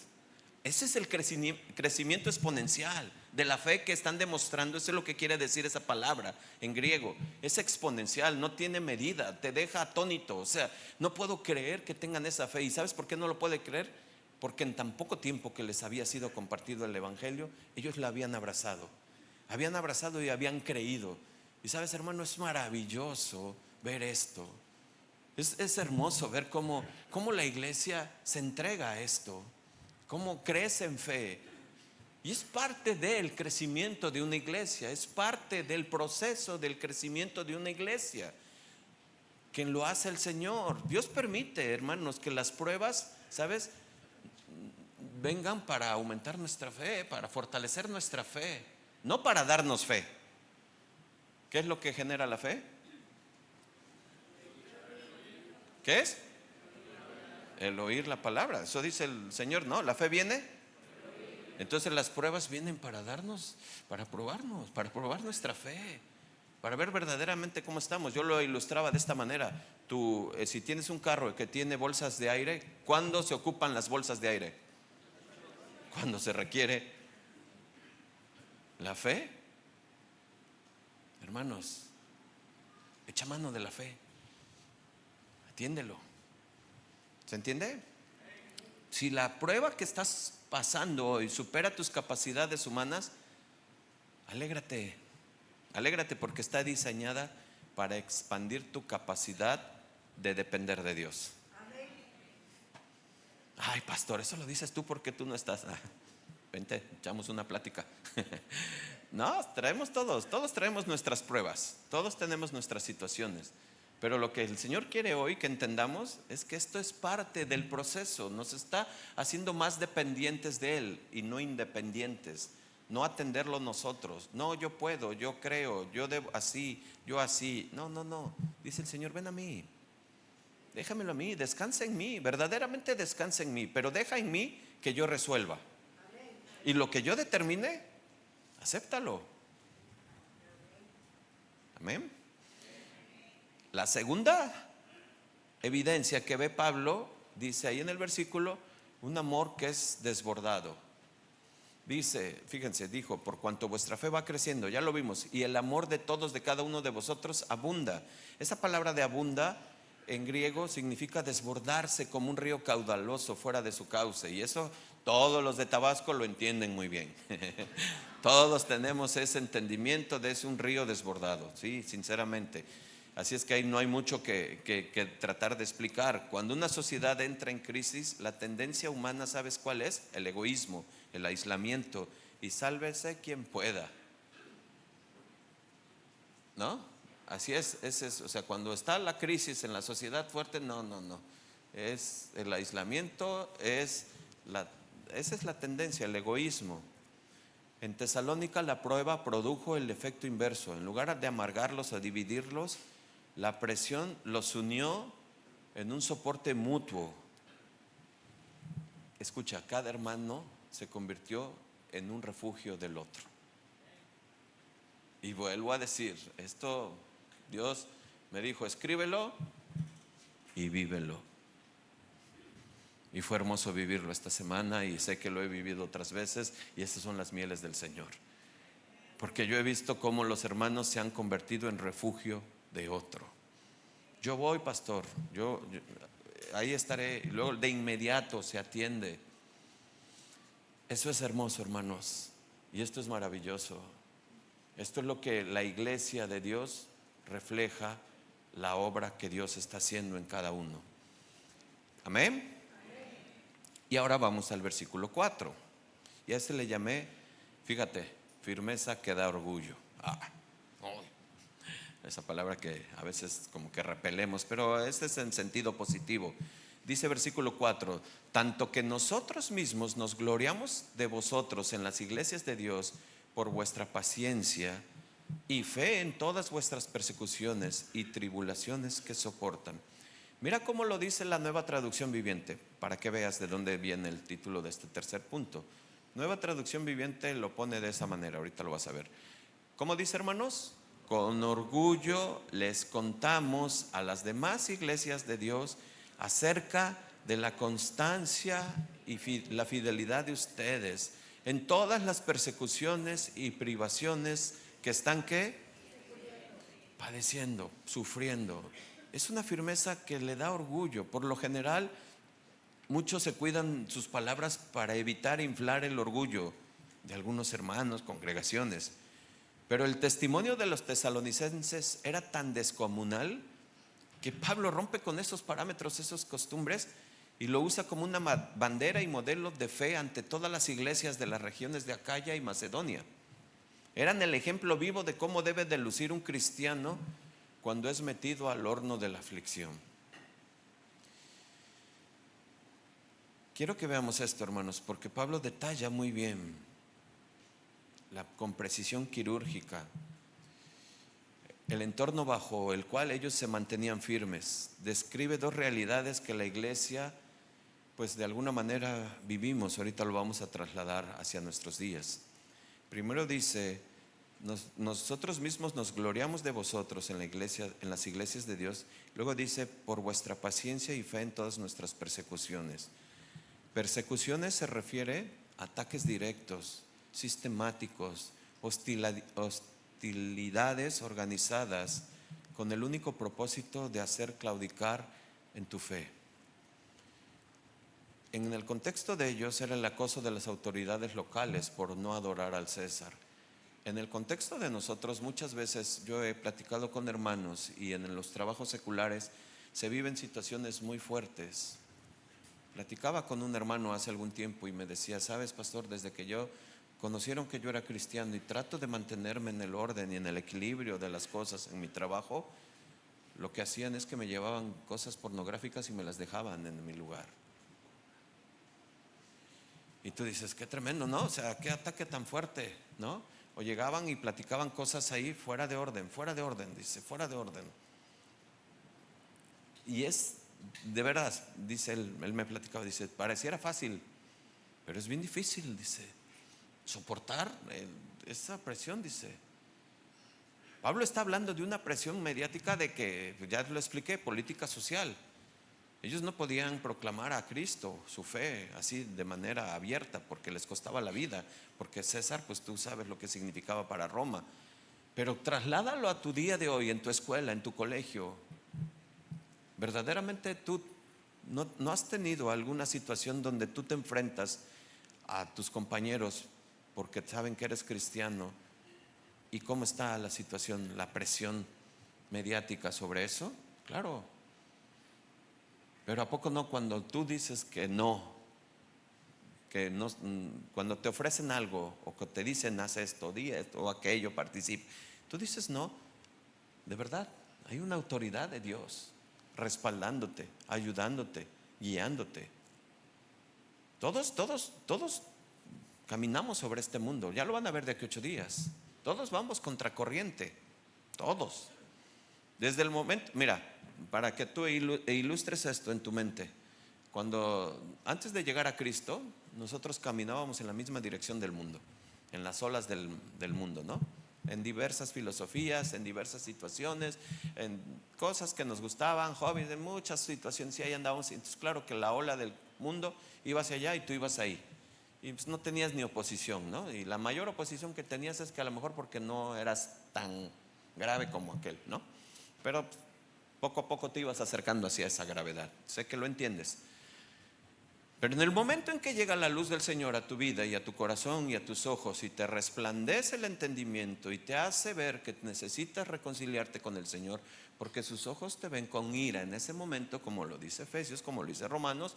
ese es el crecimiento exponencial de la fe que están demostrando. Eso es lo que quiere decir esa palabra en griego. Es exponencial, no tiene medida, te deja atónito. O sea, no puedo creer que tengan esa fe. ¿Y sabes por qué no lo puede creer? Porque en tan poco tiempo que les había sido compartido el evangelio, ellos la habían abrazado y habían creído. Y sabes, hermano, es maravilloso ver esto. Es hermoso ver cómo la iglesia se entrega a esto, cómo crece en fe. Y es parte del crecimiento de una iglesia, es parte del proceso del crecimiento de una iglesia. Quien lo hace el Señor. Dios permite, hermanos, que las pruebas, ¿sabes?, vengan para aumentar nuestra fe, para fortalecer nuestra fe, no para darnos fe. ¿Qué es lo que genera la fe? ¿Qué es? El oír la palabra. Eso dice el Señor, ¿no? La fe viene. Entonces las pruebas vienen para darnos, para probarnos, para probar nuestra fe, para ver verdaderamente cómo estamos. Yo lo ilustraba de esta manera. Tú, si tienes un carro que tiene bolsas de aire, ¿cuándo se ocupan las bolsas de aire? Cuando se requiere la fe. Hermanos, echa mano de la fe, atiéndelo. ¿Se entiende? Si la prueba que estás pasando hoy supera tus capacidades humanas, alégrate, alégrate, porque está diseñada para expandir tu capacidad de depender de Dios. Ay, pastor, eso lo dices tú porque tú no estás. Vente, echamos una plática. No, todos traemos nuestras pruebas, todos tenemos nuestras situaciones. Pero lo que el Señor quiere hoy que entendamos es que esto es parte del proceso. Nos está haciendo más dependientes de Él y no independientes. No atenderlo nosotros. No, yo puedo, yo creo, yo debo así, yo así. No. Dice el Señor, ven a mí. Déjamelo a mí, descansa en mí, verdaderamente descansa en mí, pero deja en mí que yo resuelva. Y lo que yo determine, acéptalo. Amén. La segunda evidencia que ve Pablo, dice ahí en el versículo, un amor que es desbordado. Dice, fíjense, dijo, por cuanto vuestra fe va creciendo, ya lo vimos, y el amor de todos, de cada uno de vosotros abunda. Esa palabra de abunda en griego significa desbordarse como un río caudaloso fuera de su cauce. Y eso todos los de Tabasco lo entienden muy bien. Todos tenemos ese entendimiento de es un río desbordado, sí, sinceramente. Así es que ahí no hay mucho que tratar de explicar. Cuando una sociedad entra en crisis, la tendencia humana, ¿sabes cuál es? El egoísmo, el aislamiento. Y sálvese quien pueda, ¿no? Así es, o sea, cuando está la crisis en la sociedad fuerte, no. Es el aislamiento, esa es la tendencia, el egoísmo. En Tesalónica la prueba produjo el efecto inverso. En lugar de amargarlos o dividirlos, la presión los unió en un soporte mutuo. Escucha, cada hermano se convirtió en un refugio del otro. Y vuelvo a decir, esto Dios me dijo, escríbelo y vívelo. Y fue hermoso vivirlo esta semana, y sé que lo he vivido otras veces, y estas son las mieles del Señor. Porque yo he visto cómo los hermanos se han convertido en refugio de otro. Yo voy, pastor, yo ahí estaré, y luego de inmediato se atiende. Eso es hermoso, hermanos, y esto es maravilloso. Esto es lo que la iglesia de Dios refleja, la obra que Dios está haciendo en cada uno. Amén. Y ahora vamos al versículo 4. Y a este le llamé, fíjate, firmeza que da orgullo. Esa palabra que a veces como que repelemos, pero este es en sentido positivo. Dice versículo 4: tanto que nosotros mismos nos gloriamos de vosotros en las iglesias de Dios por vuestra paciencia y fe en todas vuestras persecuciones y tribulaciones que soportan. Mira cómo lo dice la Nueva Traducción Viviente, para que veas de dónde viene el título de este tercer punto. Nueva Traducción Viviente lo pone de esa manera, ahorita lo vas a ver. ¿Cómo dice, hermanos? Con orgullo les contamos a las demás iglesias de Dios acerca de la constancia y la fidelidad de ustedes en todas las persecuciones y privaciones que están ¿qué? Padeciendo, sufriendo. Es una firmeza que le da orgullo. Por lo general, muchos se cuidan sus palabras para evitar inflar el orgullo de algunos hermanos, congregaciones. Pero el testimonio de los tesalonicenses era tan descomunal que Pablo rompe con esos parámetros, esas costumbres, y lo usa como una bandera y modelo de fe ante todas las iglesias de las regiones de Acaya y Macedonia. Eran el ejemplo vivo de cómo debe de lucir un cristiano cuando es metido al horno de la aflicción. Quiero que veamos esto, hermanos, porque Pablo detalla muy bien, con precisión quirúrgica, el entorno bajo el cual ellos se mantenían firmes. Describe dos realidades que la iglesia, pues de alguna manera vivimos. Ahorita lo vamos a trasladar hacia nuestros días. Primero dice, nosotros mismos nos gloriamos de vosotros en la iglesia, en las iglesias de Dios. Luego dice, por vuestra paciencia y fe en todas nuestras persecuciones. Persecuciones se refiere a ataques directos, sistemáticos, hostilidades organizadas con el único propósito de hacer claudicar en tu fe. En el contexto de ellos era el acoso de las autoridades locales por no adorar al César. En el contexto de nosotros, muchas veces yo he platicado con hermanos y en los trabajos seculares se viven situaciones muy fuertes. Platicaba con un hermano hace algún tiempo y me decía, sabes, pastor, desde que conocieron que yo era cristiano y trato de mantenerme en el orden y en el equilibrio de las cosas en mi trabajo, lo que hacían es que me llevaban cosas pornográficas y me las dejaban en mi lugar. Y tú dices, qué tremendo, ¿no? O sea, qué ataque tan fuerte, ¿no? O llegaban y platicaban cosas ahí fuera de orden, dice, fuera de orden. Y es, de verdad, dice él me platicaba, dice, pareciera fácil, pero es bien difícil, dice, soportar esa presión, dice. Pablo está hablando de una presión mediática de que, ya lo expliqué, política social. Ellos no podían proclamar a Cristo, su fe, así de manera abierta, porque les costaba la vida, porque César, pues tú sabes lo que significaba para Roma. Pero trasládalo a tu día de hoy, en tu escuela, en tu colegio. Verdaderamente tú no has tenido alguna situación donde tú te enfrentas a tus compañeros porque saben que eres cristiano. ¿Y cómo está la situación, la presión mediática sobre eso? Claro. Pero ¿a poco no cuando tú dices que no, cuando te ofrecen algo o que te dicen haz esto, di esto o aquello, participa, tú dices no? De verdad, hay una autoridad de Dios respaldándote, ayudándote, guiándote. Todos caminamos sobre este mundo. Ya lo van a ver de aquí a 8 días. Todos vamos contracorriente. Todos. Desde el momento, mira, para que tú ilustres esto en tu mente. Antes de llegar a Cristo, nosotros caminábamos en la misma dirección del mundo, en las olas del mundo, ¿no? En diversas filosofías, en diversas situaciones, en cosas que nos gustaban, hobbies, en muchas situaciones, y ahí andábamos. Entonces, claro que la ola del mundo iba hacia allá y tú ibas ahí. Y pues no tenías ni oposición, ¿no? Y la mayor oposición que tenías es que a lo mejor porque no eras tan grave como aquel, ¿no? Pero poco a poco te ibas acercando hacia esa gravedad. Sé que lo entiendes. Pero en el momento en que llega la luz del Señor a tu vida y a tu corazón y a tus ojos y te resplandece el entendimiento y te hace ver que necesitas reconciliarte con el Señor, porque sus ojos te ven con ira en ese momento, como lo dice Efesios, como lo dice Romanos,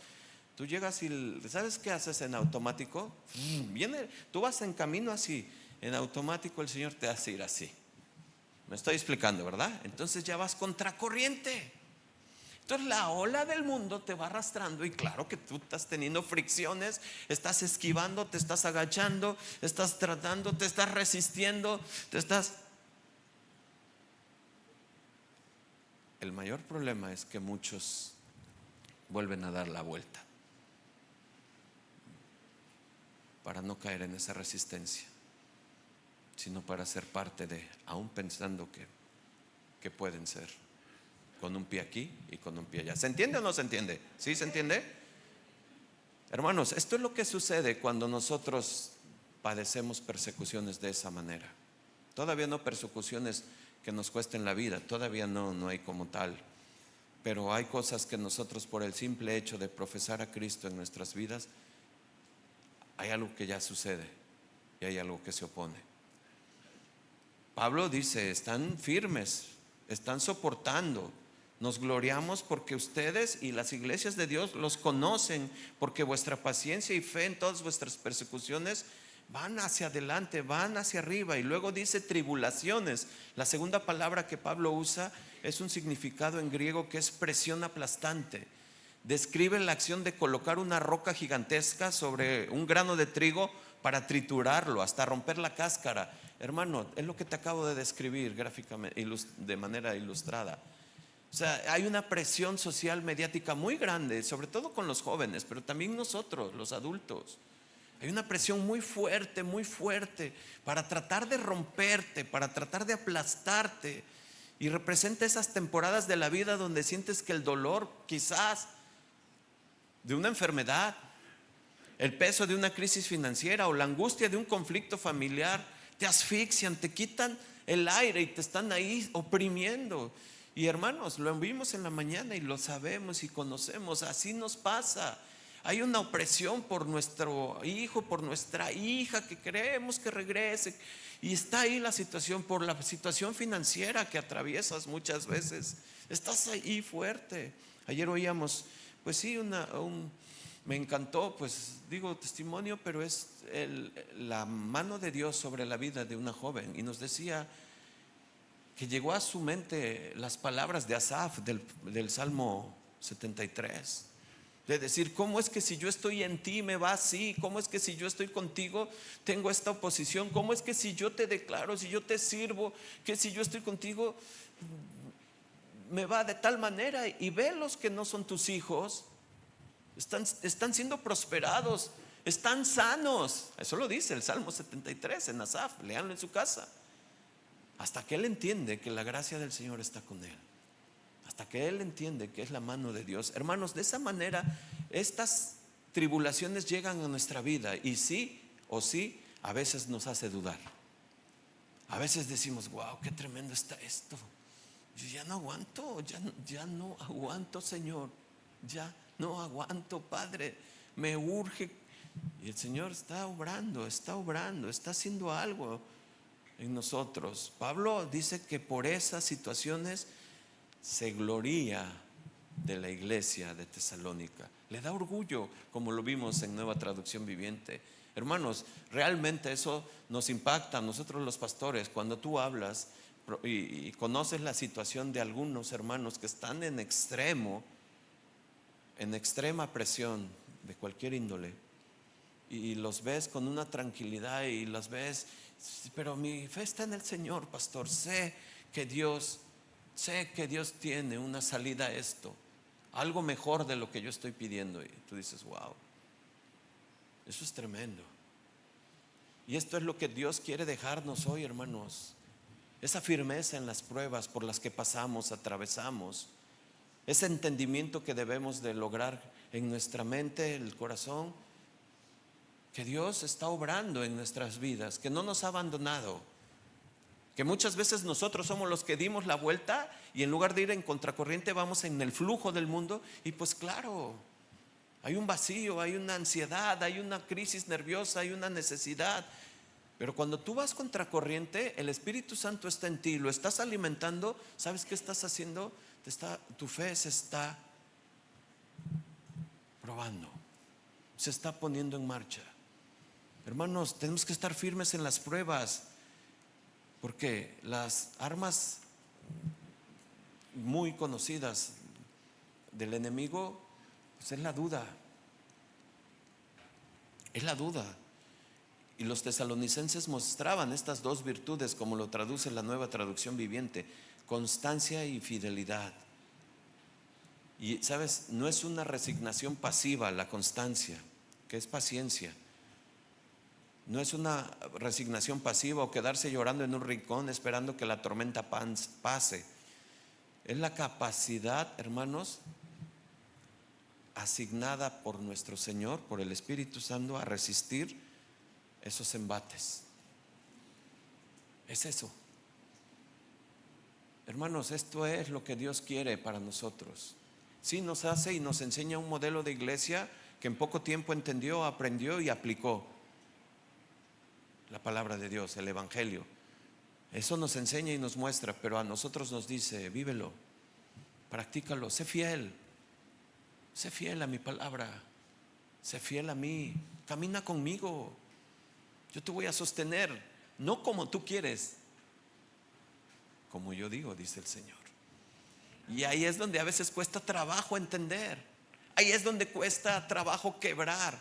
tú llegas y ¿sabes qué haces en automático? Tú vas en camino así, en automático el Señor te hace ir así. Me estoy explicando, ¿verdad? Entonces ya vas contracorriente. Entonces la ola del mundo te va arrastrando y claro que tú estás teniendo fricciones, estás esquivando, te estás agachando, estás tratando, te estás resistiendo, El mayor problema es que muchos vuelven a dar la vuelta para no caer en esa resistencia. sino para ser parte de, aún pensando que pueden ser, con un pie aquí y con un pie allá. ¿Se entiende o no se entiende? ¿Sí se entiende? Hermanos, esto es lo que sucede cuando nosotros padecemos persecuciones de esa manera. Todavía no persecuciones que nos cuesten la vida, todavía no hay como tal. Pero hay cosas que nosotros, por el simple hecho de profesar a Cristo en nuestras vidas, hay algo que ya sucede y hay algo que se opone. Pablo dice, están firmes, están soportando. Nos gloriamos porque ustedes y las iglesias de Dios los conocen, porque vuestra paciencia y fe en todas vuestras persecuciones van hacia adelante, van hacia arriba. Y luego dice tribulaciones. La segunda palabra que Pablo usa es un significado en griego que es presión aplastante. Describe la acción de colocar una roca gigantesca sobre un grano de trigo para triturarlo hasta romper la cáscara. Hermano, es lo que te acabo de describir gráficamente, de manera ilustrada. O sea, hay una presión social mediática muy grande, sobre todo con los jóvenes, pero también nosotros, los adultos. Hay una presión muy fuerte para tratar de romperte, para tratar de aplastarte. Y representa esas temporadas de la vida donde sientes que el dolor, quizás de una enfermedad, el peso de una crisis financiera o la angustia de un conflicto familiar, te asfixian, te quitan el aire y te están ahí oprimiendo. Y hermanos, lo vimos en la mañana y lo sabemos y conocemos, así nos pasa. Hay una opresión por nuestro hijo, por nuestra hija que queremos que regrese. Y está ahí la situación, por la situación financiera que atraviesas muchas veces. Estás ahí fuerte. Ayer oíamos, pues sí, me encantó, pues digo testimonio, pero es la mano de Dios sobre la vida de una joven. Y nos decía que llegó a su mente las palabras de Asaf del Salmo 73. De decir, ¿cómo es que si yo estoy en ti me va así? ¿Cómo es que si yo estoy contigo tengo esta oposición? ¿Cómo es que si yo te declaro, si yo te sirvo, que si yo estoy contigo me va de tal manera? Y ve los que no son tus hijos, están siendo prosperados, están sanos. Eso lo dice el Salmo 73 en Asaf, léanlo en su casa. Hasta que él entiende que la gracia del Señor está con él, hasta que él entiende que es la mano de Dios. Hermanos, de esa manera estas tribulaciones llegan a nuestra vida y sí o sí a veces nos hace dudar. A veces decimos, wow, qué tremendo está esto. Yo ya no aguanto, ya no aguanto, Señor, ya no aguanto, Padre, me urge. Y el Señor está obrando, está haciendo algo en nosotros. Pablo dice que por esas situaciones se gloría de la iglesia de Tesalónica, le da orgullo, como lo vimos en Nueva Traducción Viviente. Hermanos, realmente eso nos impacta a nosotros los pastores cuando tú hablas y conoces la situación de algunos hermanos que están en extrema presión de cualquier índole, y los ves con una tranquilidad y los ves, pero mi fe está en el Señor, pastor, sé que Dios tiene una salida a esto, algo mejor de lo que yo estoy pidiendo. Y tú dices, wow, eso es tremendo. Y esto es lo que Dios quiere dejarnos hoy, hermanos. Esa firmeza en las pruebas por las que pasamos, atravesamos. Ese entendimiento que debemos de lograr en nuestra mente, el corazón, que Dios está obrando en nuestras vidas, que no nos ha abandonado. Que muchas veces nosotros somos los que dimos la vuelta y en lugar de ir en contracorriente vamos en el flujo del mundo. Y pues claro, hay un vacío, hay una ansiedad, hay una crisis nerviosa, hay una necesidad. Pero cuando tú vas contracorriente, el Espíritu Santo está en ti, lo estás alimentando. ¿Sabes qué estás haciendo? Tu fe se está probando, se está poniendo en marcha. Hermanos, tenemos que estar firmes en las pruebas, porque las armas muy conocidas del enemigo, pues es la duda. Es la duda. Y los tesalonicenses mostraban estas dos virtudes, como lo traduce la Nueva Traducción Viviente: constancia y fidelidad. Y sabes, no es una resignación pasiva la constancia, que es paciencia. No es una resignación pasiva o quedarse llorando en un rincón esperando que la tormenta pase. Es la capacidad, hermanos, asignada por nuestro Señor, por el Espíritu Santo, a resistir esos embates. Es eso. Hermanos, esto es lo que Dios quiere para nosotros. Sí, nos hace y nos enseña un modelo de iglesia que en poco tiempo entendió, aprendió y aplicó la palabra de Dios, el Evangelio. Eso nos enseña y nos muestra, pero a nosotros nos dice: vívelo, practícalo, sé fiel a mi palabra, sé fiel a mí, camina conmigo, yo te voy a sostener, no como tú quieres, como yo digo, dice el Señor. Y ahí es donde a veces cuesta trabajo entender, ahí es donde cuesta trabajo quebrar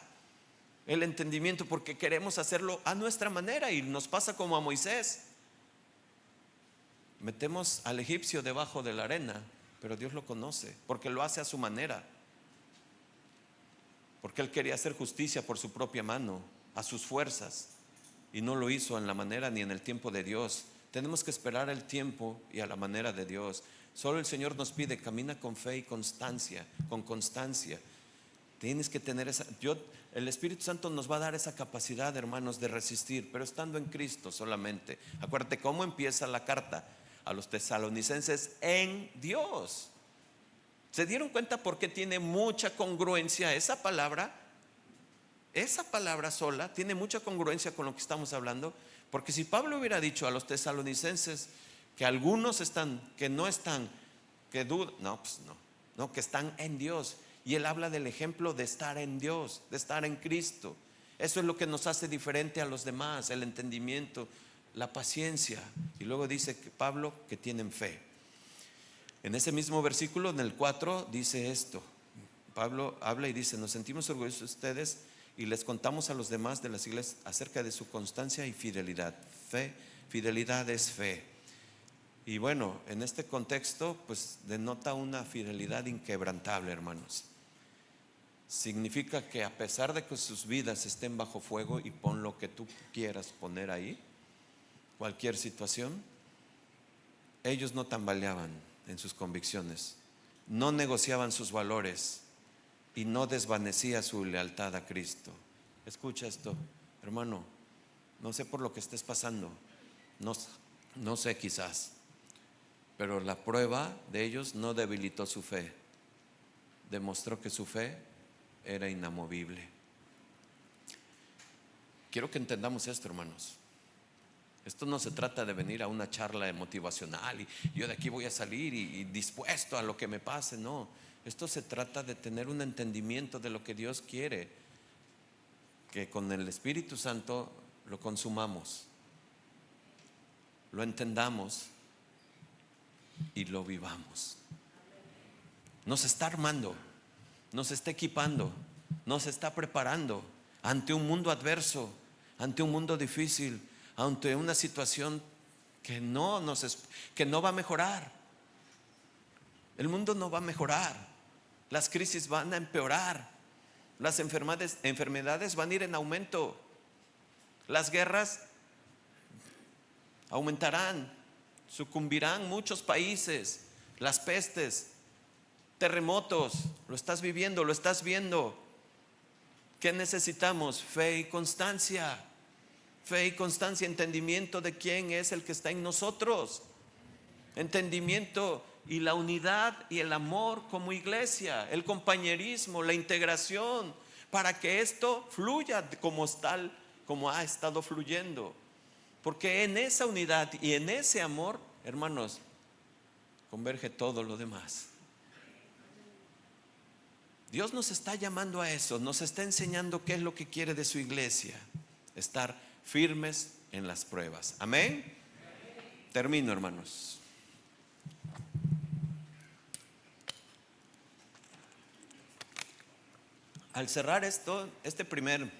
el entendimiento, porque queremos hacerlo a nuestra manera y nos pasa como a Moisés. Metemos al egipcio debajo de la arena, pero Dios lo conoce, porque lo hace a su manera, porque él quería hacer justicia por su propia mano, a sus fuerzas, y no lo hizo en la manera ni en el tiempo de Dios. Tenemos que esperar el tiempo y a la manera de Dios. Solo el Señor nos pide: camina con fe y constancia, con constancia. Tienes que tener esa, el Espíritu Santo nos va a dar esa capacidad, hermanos, de resistir, pero estando en Cristo solamente. Acuérdate cómo empieza la carta a los tesalonicenses: en Dios. ¿Se dieron cuenta por qué tiene mucha congruencia esa palabra? Esa palabra sola tiene mucha congruencia con lo que estamos hablando, porque si Pablo hubiera dicho a los tesalonicenses que algunos están, que no están, que dudan, no, pues no, que están en Dios. Y él habla del ejemplo de estar en Dios, de estar en Cristo. Eso es lo que nos hace diferente a los demás: el entendimiento, la paciencia. Y luego dice que Pablo que tienen fe. En ese mismo versículo, en el 4, dice esto. Pablo habla y dice: nos sentimos orgullosos de ustedes y les contamos a los demás de las iglesias acerca de su constancia y fidelidad. Fe, fidelidad es fe. Y bueno, en este contexto pues denota una fidelidad inquebrantable, hermanos. Significa que a pesar de que sus vidas estén bajo fuego, y pon lo que tú quieras poner ahí, cualquier situación, ellos no tambaleaban en sus convicciones, no negociaban sus valores y no desvanecía su lealtad a Cristo. Escucha esto, hermano, no sé por lo que estés pasando, no sé quizás, pero la prueba de ellos no debilitó su fe, demostró que su fe era inamovible. Quiero que entendamos esto, hermanos. Esto no se trata de venir a una charla motivacional y yo de aquí voy a salir y dispuesto a lo que me pase. No, esto se trata de tener un entendimiento de lo que Dios quiere, que con el Espíritu Santo lo consumamos, lo entendamos y lo vivamos. Nos está armando, nos está equipando, nos está preparando ante un mundo adverso, ante un mundo difícil, ante una situación que no va a mejorar. El mundo no va a mejorar, las crisis van a empeorar, las enfermedades van a ir en aumento, las guerras aumentarán, sucumbirán muchos países, las pestes, terremotos. Lo estás viviendo, lo estás viendo. ¿Qué necesitamos? Fe y constancia. Fe y constancia, entendimiento de quién es el que está en nosotros, entendimiento y la unidad y el amor como iglesia, el compañerismo, la integración, para que esto fluya como ha estado fluyendo. Porque en esa unidad y en ese amor, hermanos, converge todo lo demás. Dios nos está llamando a eso, nos está enseñando qué es lo que quiere de su iglesia: estar firmes en las pruebas. Amén. Termino, hermanos. Al cerrar este primer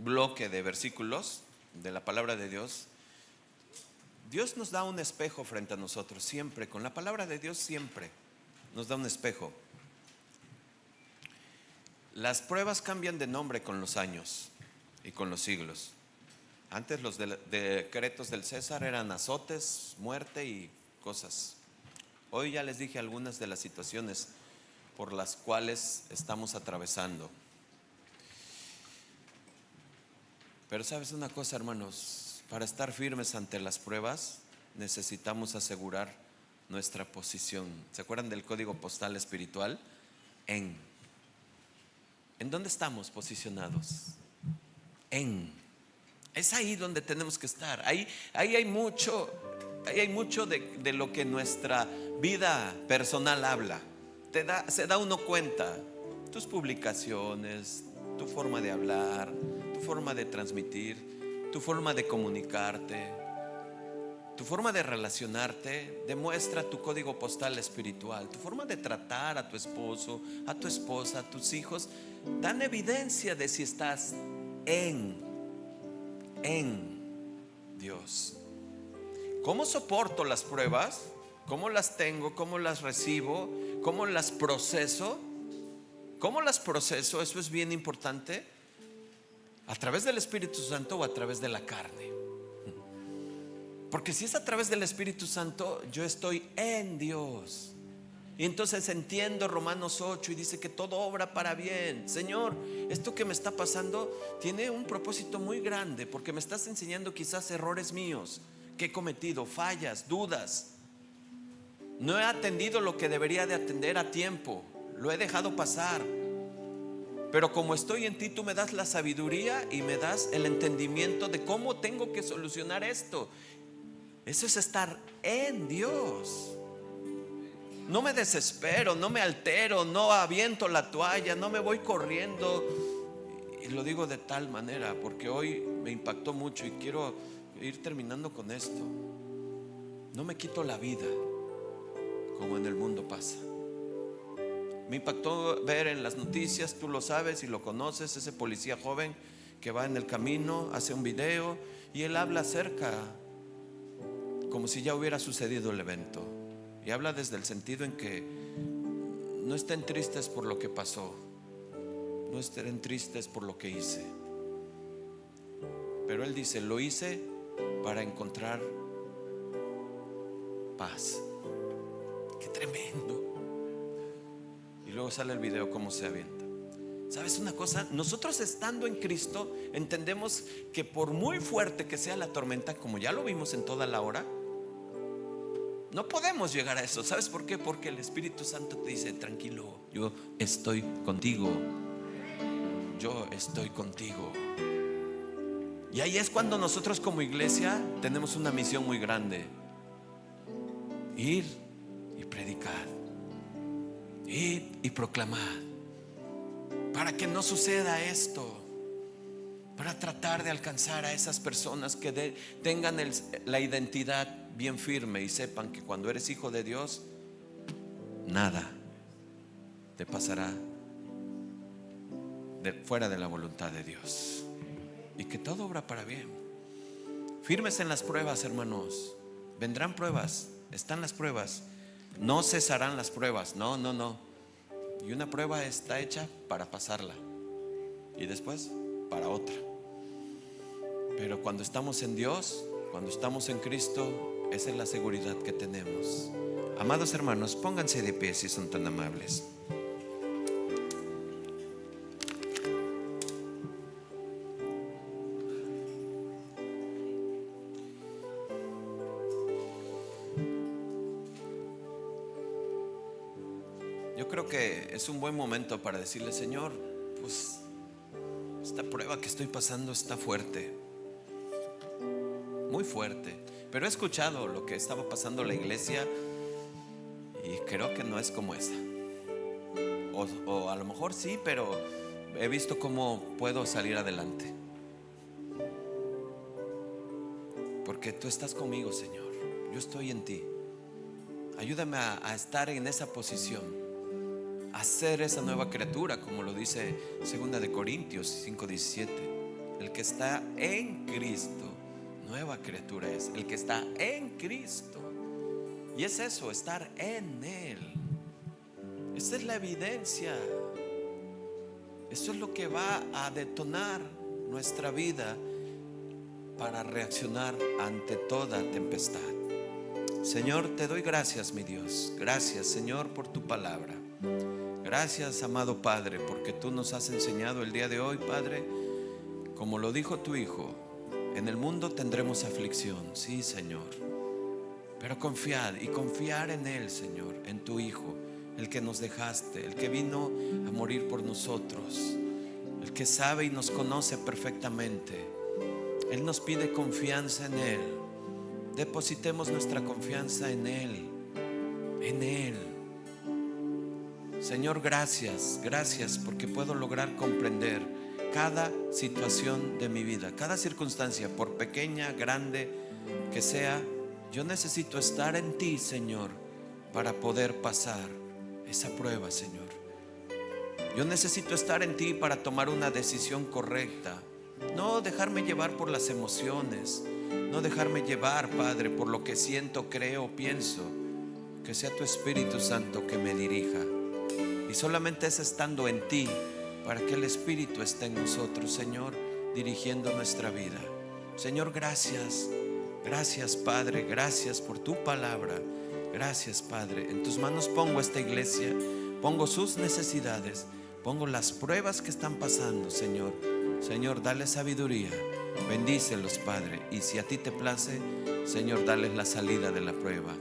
bloque de versículos de la palabra de Dios, Dios nos da un espejo frente a nosotros siempre. Con la palabra de Dios siempre nos da un espejo. Las pruebas cambian de nombre con los años. y con los siglos. Antes los decretos del César eran azotes, muerte y cosas. Hoy ya les dije algunas de las situaciones por las cuales estamos atravesando. Pero sabes una cosa, hermanos, para estar firmes ante las pruebas necesitamos asegurar nuestra posición. ¿Se acuerdan del código postal espiritual? ¿En dónde estamos posicionados? Es ahí donde tenemos que estar. Ahí hay mucho de lo que nuestra vida personal habla. Se da uno cuenta. Tus publicaciones, tu forma de hablar, tu forma de transmitir, tu forma de comunicarte, tu forma de relacionarte demuestra tu código postal espiritual. Tu forma de tratar a tu esposo, a tu esposa, a tus hijos, dan evidencia de si estás en Dios. ¿Cómo soporto las pruebas? ¿Cómo las tengo? ¿Cómo las recibo? ¿Cómo las proceso? ¿Cómo las proceso? Eso es bien importante. ¿A través del Espíritu Santo o a través de la carne? Porque si es a través del Espíritu Santo, yo estoy en Dios. Y entonces entiendo Romanos 8 y dice que todo obra para bien. Señor, esto que me está pasando tiene un propósito muy grande, porque me estás enseñando quizás errores míos que he cometido, fallas, dudas. No he atendido lo que debería de atender a tiempo, lo he dejado pasar. Pero como estoy en ti, tú me das la sabiduría y me das el entendimiento de cómo tengo que solucionar esto. Eso es estar en Dios. No me desespero, no me altero, no aviento la toalla, no me voy corriendo. Y lo digo de tal manera porque hoy me impactó mucho y quiero ir terminando con esto. No me quito la vida como en el mundo pasa. Me impactó ver en las noticias, tú lo sabes y lo conoces, ese policía joven que va en el camino, hace un video y él habla acerca, como si ya hubiera sucedido el evento. Y habla desde el sentido en que no estén tristes por lo que pasó, no estén tristes por lo que hice. Pero él dice, lo hice para encontrar paz. Qué tremendo. Y luego sale el video cómo se avienta. ¿Sabes una cosa? Nosotros estando en Cristo entendemos que por muy fuerte que sea la tormenta, como ya lo vimos en toda la hora, no podemos llegar a eso. ¿Sabes por qué? Porque el Espíritu Santo te dice, tranquilo, yo estoy contigo. Yo estoy contigo. Y ahí es cuando nosotros como iglesia tenemos una misión muy grande: ir y predicar, ir y proclamar, para que no suceda esto, para tratar de alcanzar a esas personas que tengan la identidad bien firme y sepan que cuando eres hijo de Dios, nada te pasará fuera de la voluntad de Dios, y que todo obra para bien. Firmes en las pruebas, hermanos. Vendrán pruebas, están las pruebas, no cesarán las pruebas. No. Y una prueba está hecha para pasarla y después para otra. Pero cuando estamos en Dios, cuando estamos en Cristo, esa es la seguridad que tenemos. Amados hermanos, pónganse de pie si son tan amables. Yo creo que es un buen momento para decirle, Señor, pues esta prueba que estoy pasando está fuerte, muy fuerte. Pero he escuchado lo que estaba pasando la iglesia y creo que no es como esa. O a lo mejor sí, pero he visto cómo puedo salir adelante. Porque tú estás conmigo, Señor. Yo estoy en ti. Ayúdame a estar en esa posición, a ser esa nueva criatura, como lo dice 2 Corintios 5:17. El que está en Cristo, nueva criatura es. El que está en Cristo. Y es eso, estar en Él. Esa es la evidencia. Eso es lo que va a detonar nuestra vida para reaccionar ante toda tempestad. Señor, te doy gracias, mi Dios. Gracias, Señor, por tu palabra. Gracias, amado Padre, porque tú nos has enseñado el día de hoy, Padre, como lo dijo tu Hijo: en el mundo tendremos aflicción, sí, Señor, pero confiad y confiar en Él, Señor, en tu Hijo, el que nos dejaste, el que vino a morir por nosotros, el que sabe y nos conoce perfectamente. Él nos pide confianza en Él. Depositemos nuestra confianza en Él, en Él. Señor, gracias, gracias porque puedo lograr comprender cada situación de mi vida, cada circunstancia, por pequeña, grande que sea. Yo necesito estar en ti, Señor, para poder pasar esa prueba, Señor. Yo necesito estar en ti para tomar una decisión correcta. No dejarme llevar por las emociones, no dejarme llevar, Padre, por lo que siento, creo, pienso. Que sea tu Espíritu Santo que me dirija. Y solamente es estando en ti para que el Espíritu esté en nosotros, Señor, dirigiendo nuestra vida. Señor, gracias. Gracias, Padre, gracias por tu palabra. Gracias, Padre. En tus manos pongo esta iglesia, pongo sus necesidades, pongo las pruebas que están pasando, Señor. Señor, dale sabiduría, bendícelos, Padre. Y si a ti te place, Señor, dales la salida de la prueba.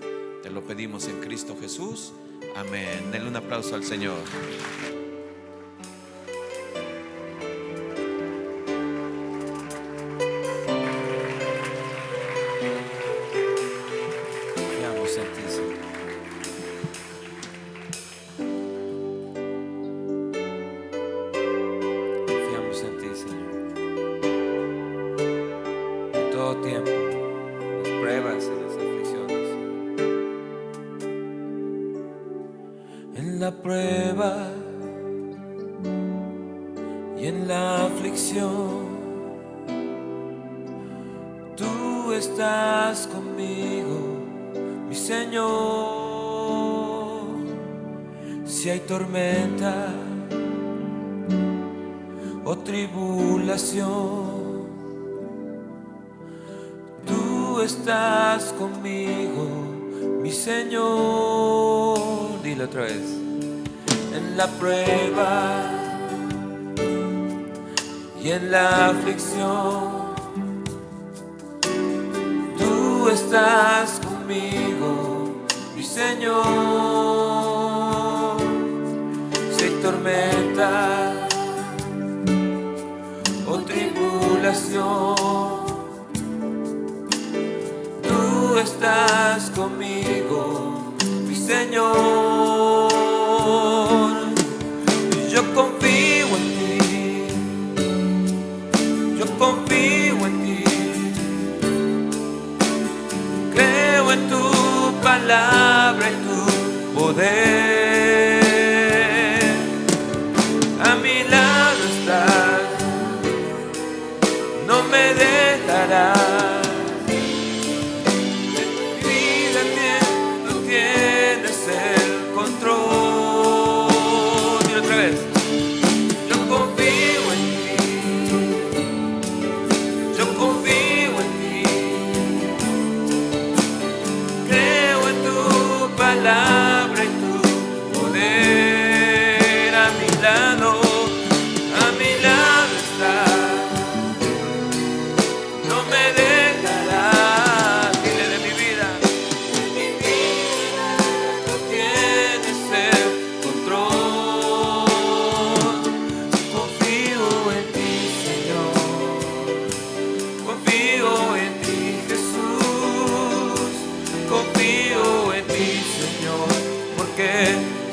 Te lo pedimos en Cristo Jesús. Amén. Denle un aplauso al Señor. Confiamos en ti, Señor. Confiamos en ti, Señor. En todo tiempo, en las pruebas, en las aflicciones. En la prueba y en la aflicción, tú estás conmigo, mi Señor. Si hay tormenta o tribulación, tú estás conmigo, mi Señor. Dile otra vez. En la prueba y en la aflicción, tú estás conmigo, mi Señor. Si hay tormenta o tribulación, tú estás conmigo, mi Señor. Yo confío en ti, yo confío en ti, creo en tu palabra y tu poder. A mi lado estás, no me dejarás. Tú tienes el control. Y otra vez. Yo confío en ti, yo confío en ti, creo en tu palabra y tu poder. A mi lado estás, no me dejarás. Dile de mi vida. Tú tienes el control. Confío en ti, Señor. Confío en ti, Jesús. Confío en ti, Señor, porque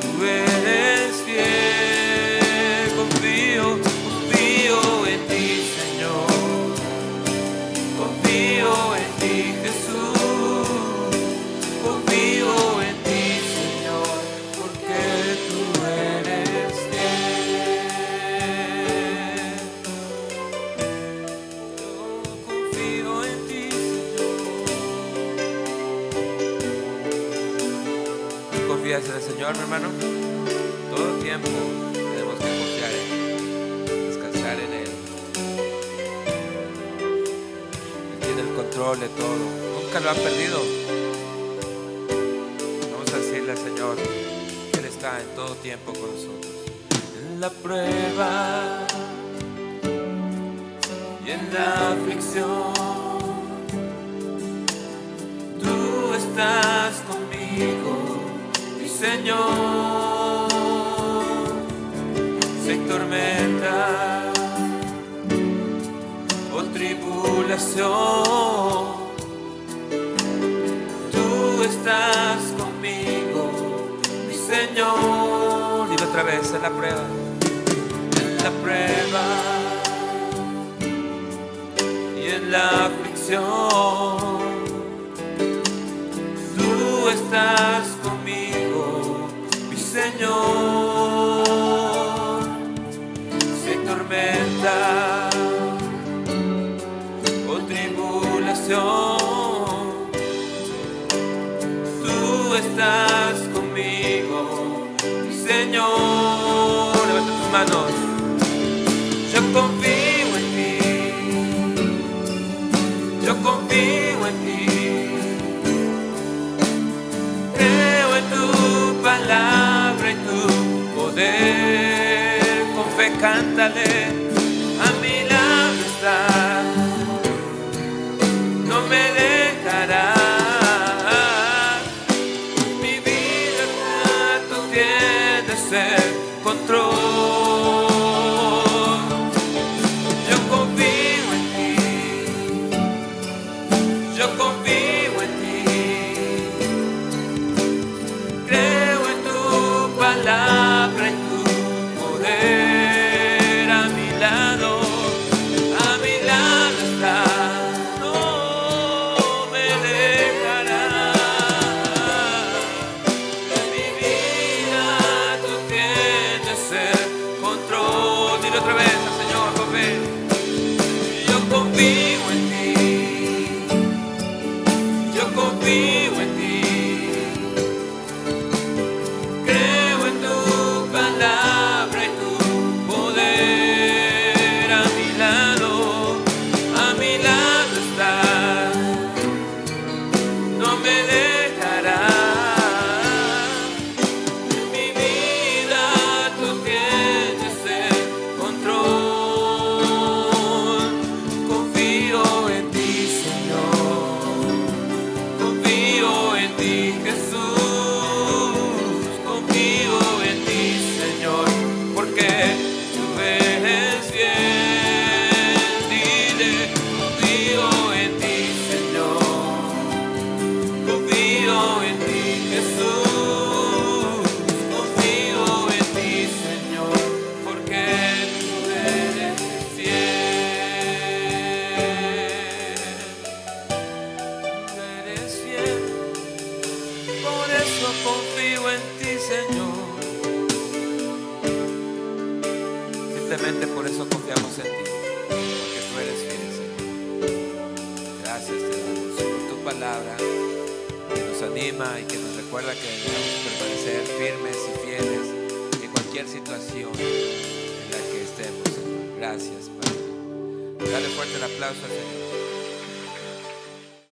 tú eres fiel. Confío en ti, Señor. Confío en ti, Jesús. Confío en ti, Señor, porque tú eres fiel. Yo confío en ti, Señor. ¿Confías en el Señor, mi hermano? Todo tiempo tenemos que confiar en Él, descansar en Él. control de todo. Nunca lo ha perdido. Vamos a decirle al Señor que Él está en todo tiempo con nosotros. En la prueba y en la aflicción, tú estás conmigo, mi Señor. Si hay tormenta o tribulación, tú estás conmigo, mi Señor. Dilo otra vez, en la prueba, en la prueba y en la aflicción, tú estás conmigo, mi Señor. Si hay tormenta o tribulación, tú estás conmigo, mi Señor. Levanta tus manos. Yo confío en ti, yo confío en ti, creo en tu palabra y tu poder. Con fe cántale, a mi lado estás, no me dejarás. Mi vida tú tienes el control. Yo confío en ti, yo confío en ti, creo en tu palabra y tu poder. A mi lado estás, no me dejarás. En mi vida tú tienes el control. Dile otra vez al Señor con fe. Yo confío en ti, yo confío en ti, creo en tu palabra y tu poder. A mi lado estás, no me dejarás. En mi vida tú tienes el control. Confío en ti, Señor, confío en ti, Jesús, confío en ti, Señor, porque tú eres fiel. Dile, confío en ti, Señor, confío en ti, Jesús, confío en ti, Señor, porque tú eres fiel. Tú eres fiel, por eso confío en ti, Señor. Simplemente por eso confiamos en ti, porque tú eres fiel, Señor. Gracias te damos por tu palabra que nos anima y que nos recuerda que debemos permanecer firmes y fieles en cualquier situación en la que estemos, Señor. Gracias, Padre. Dale fuerte el aplauso al Señor.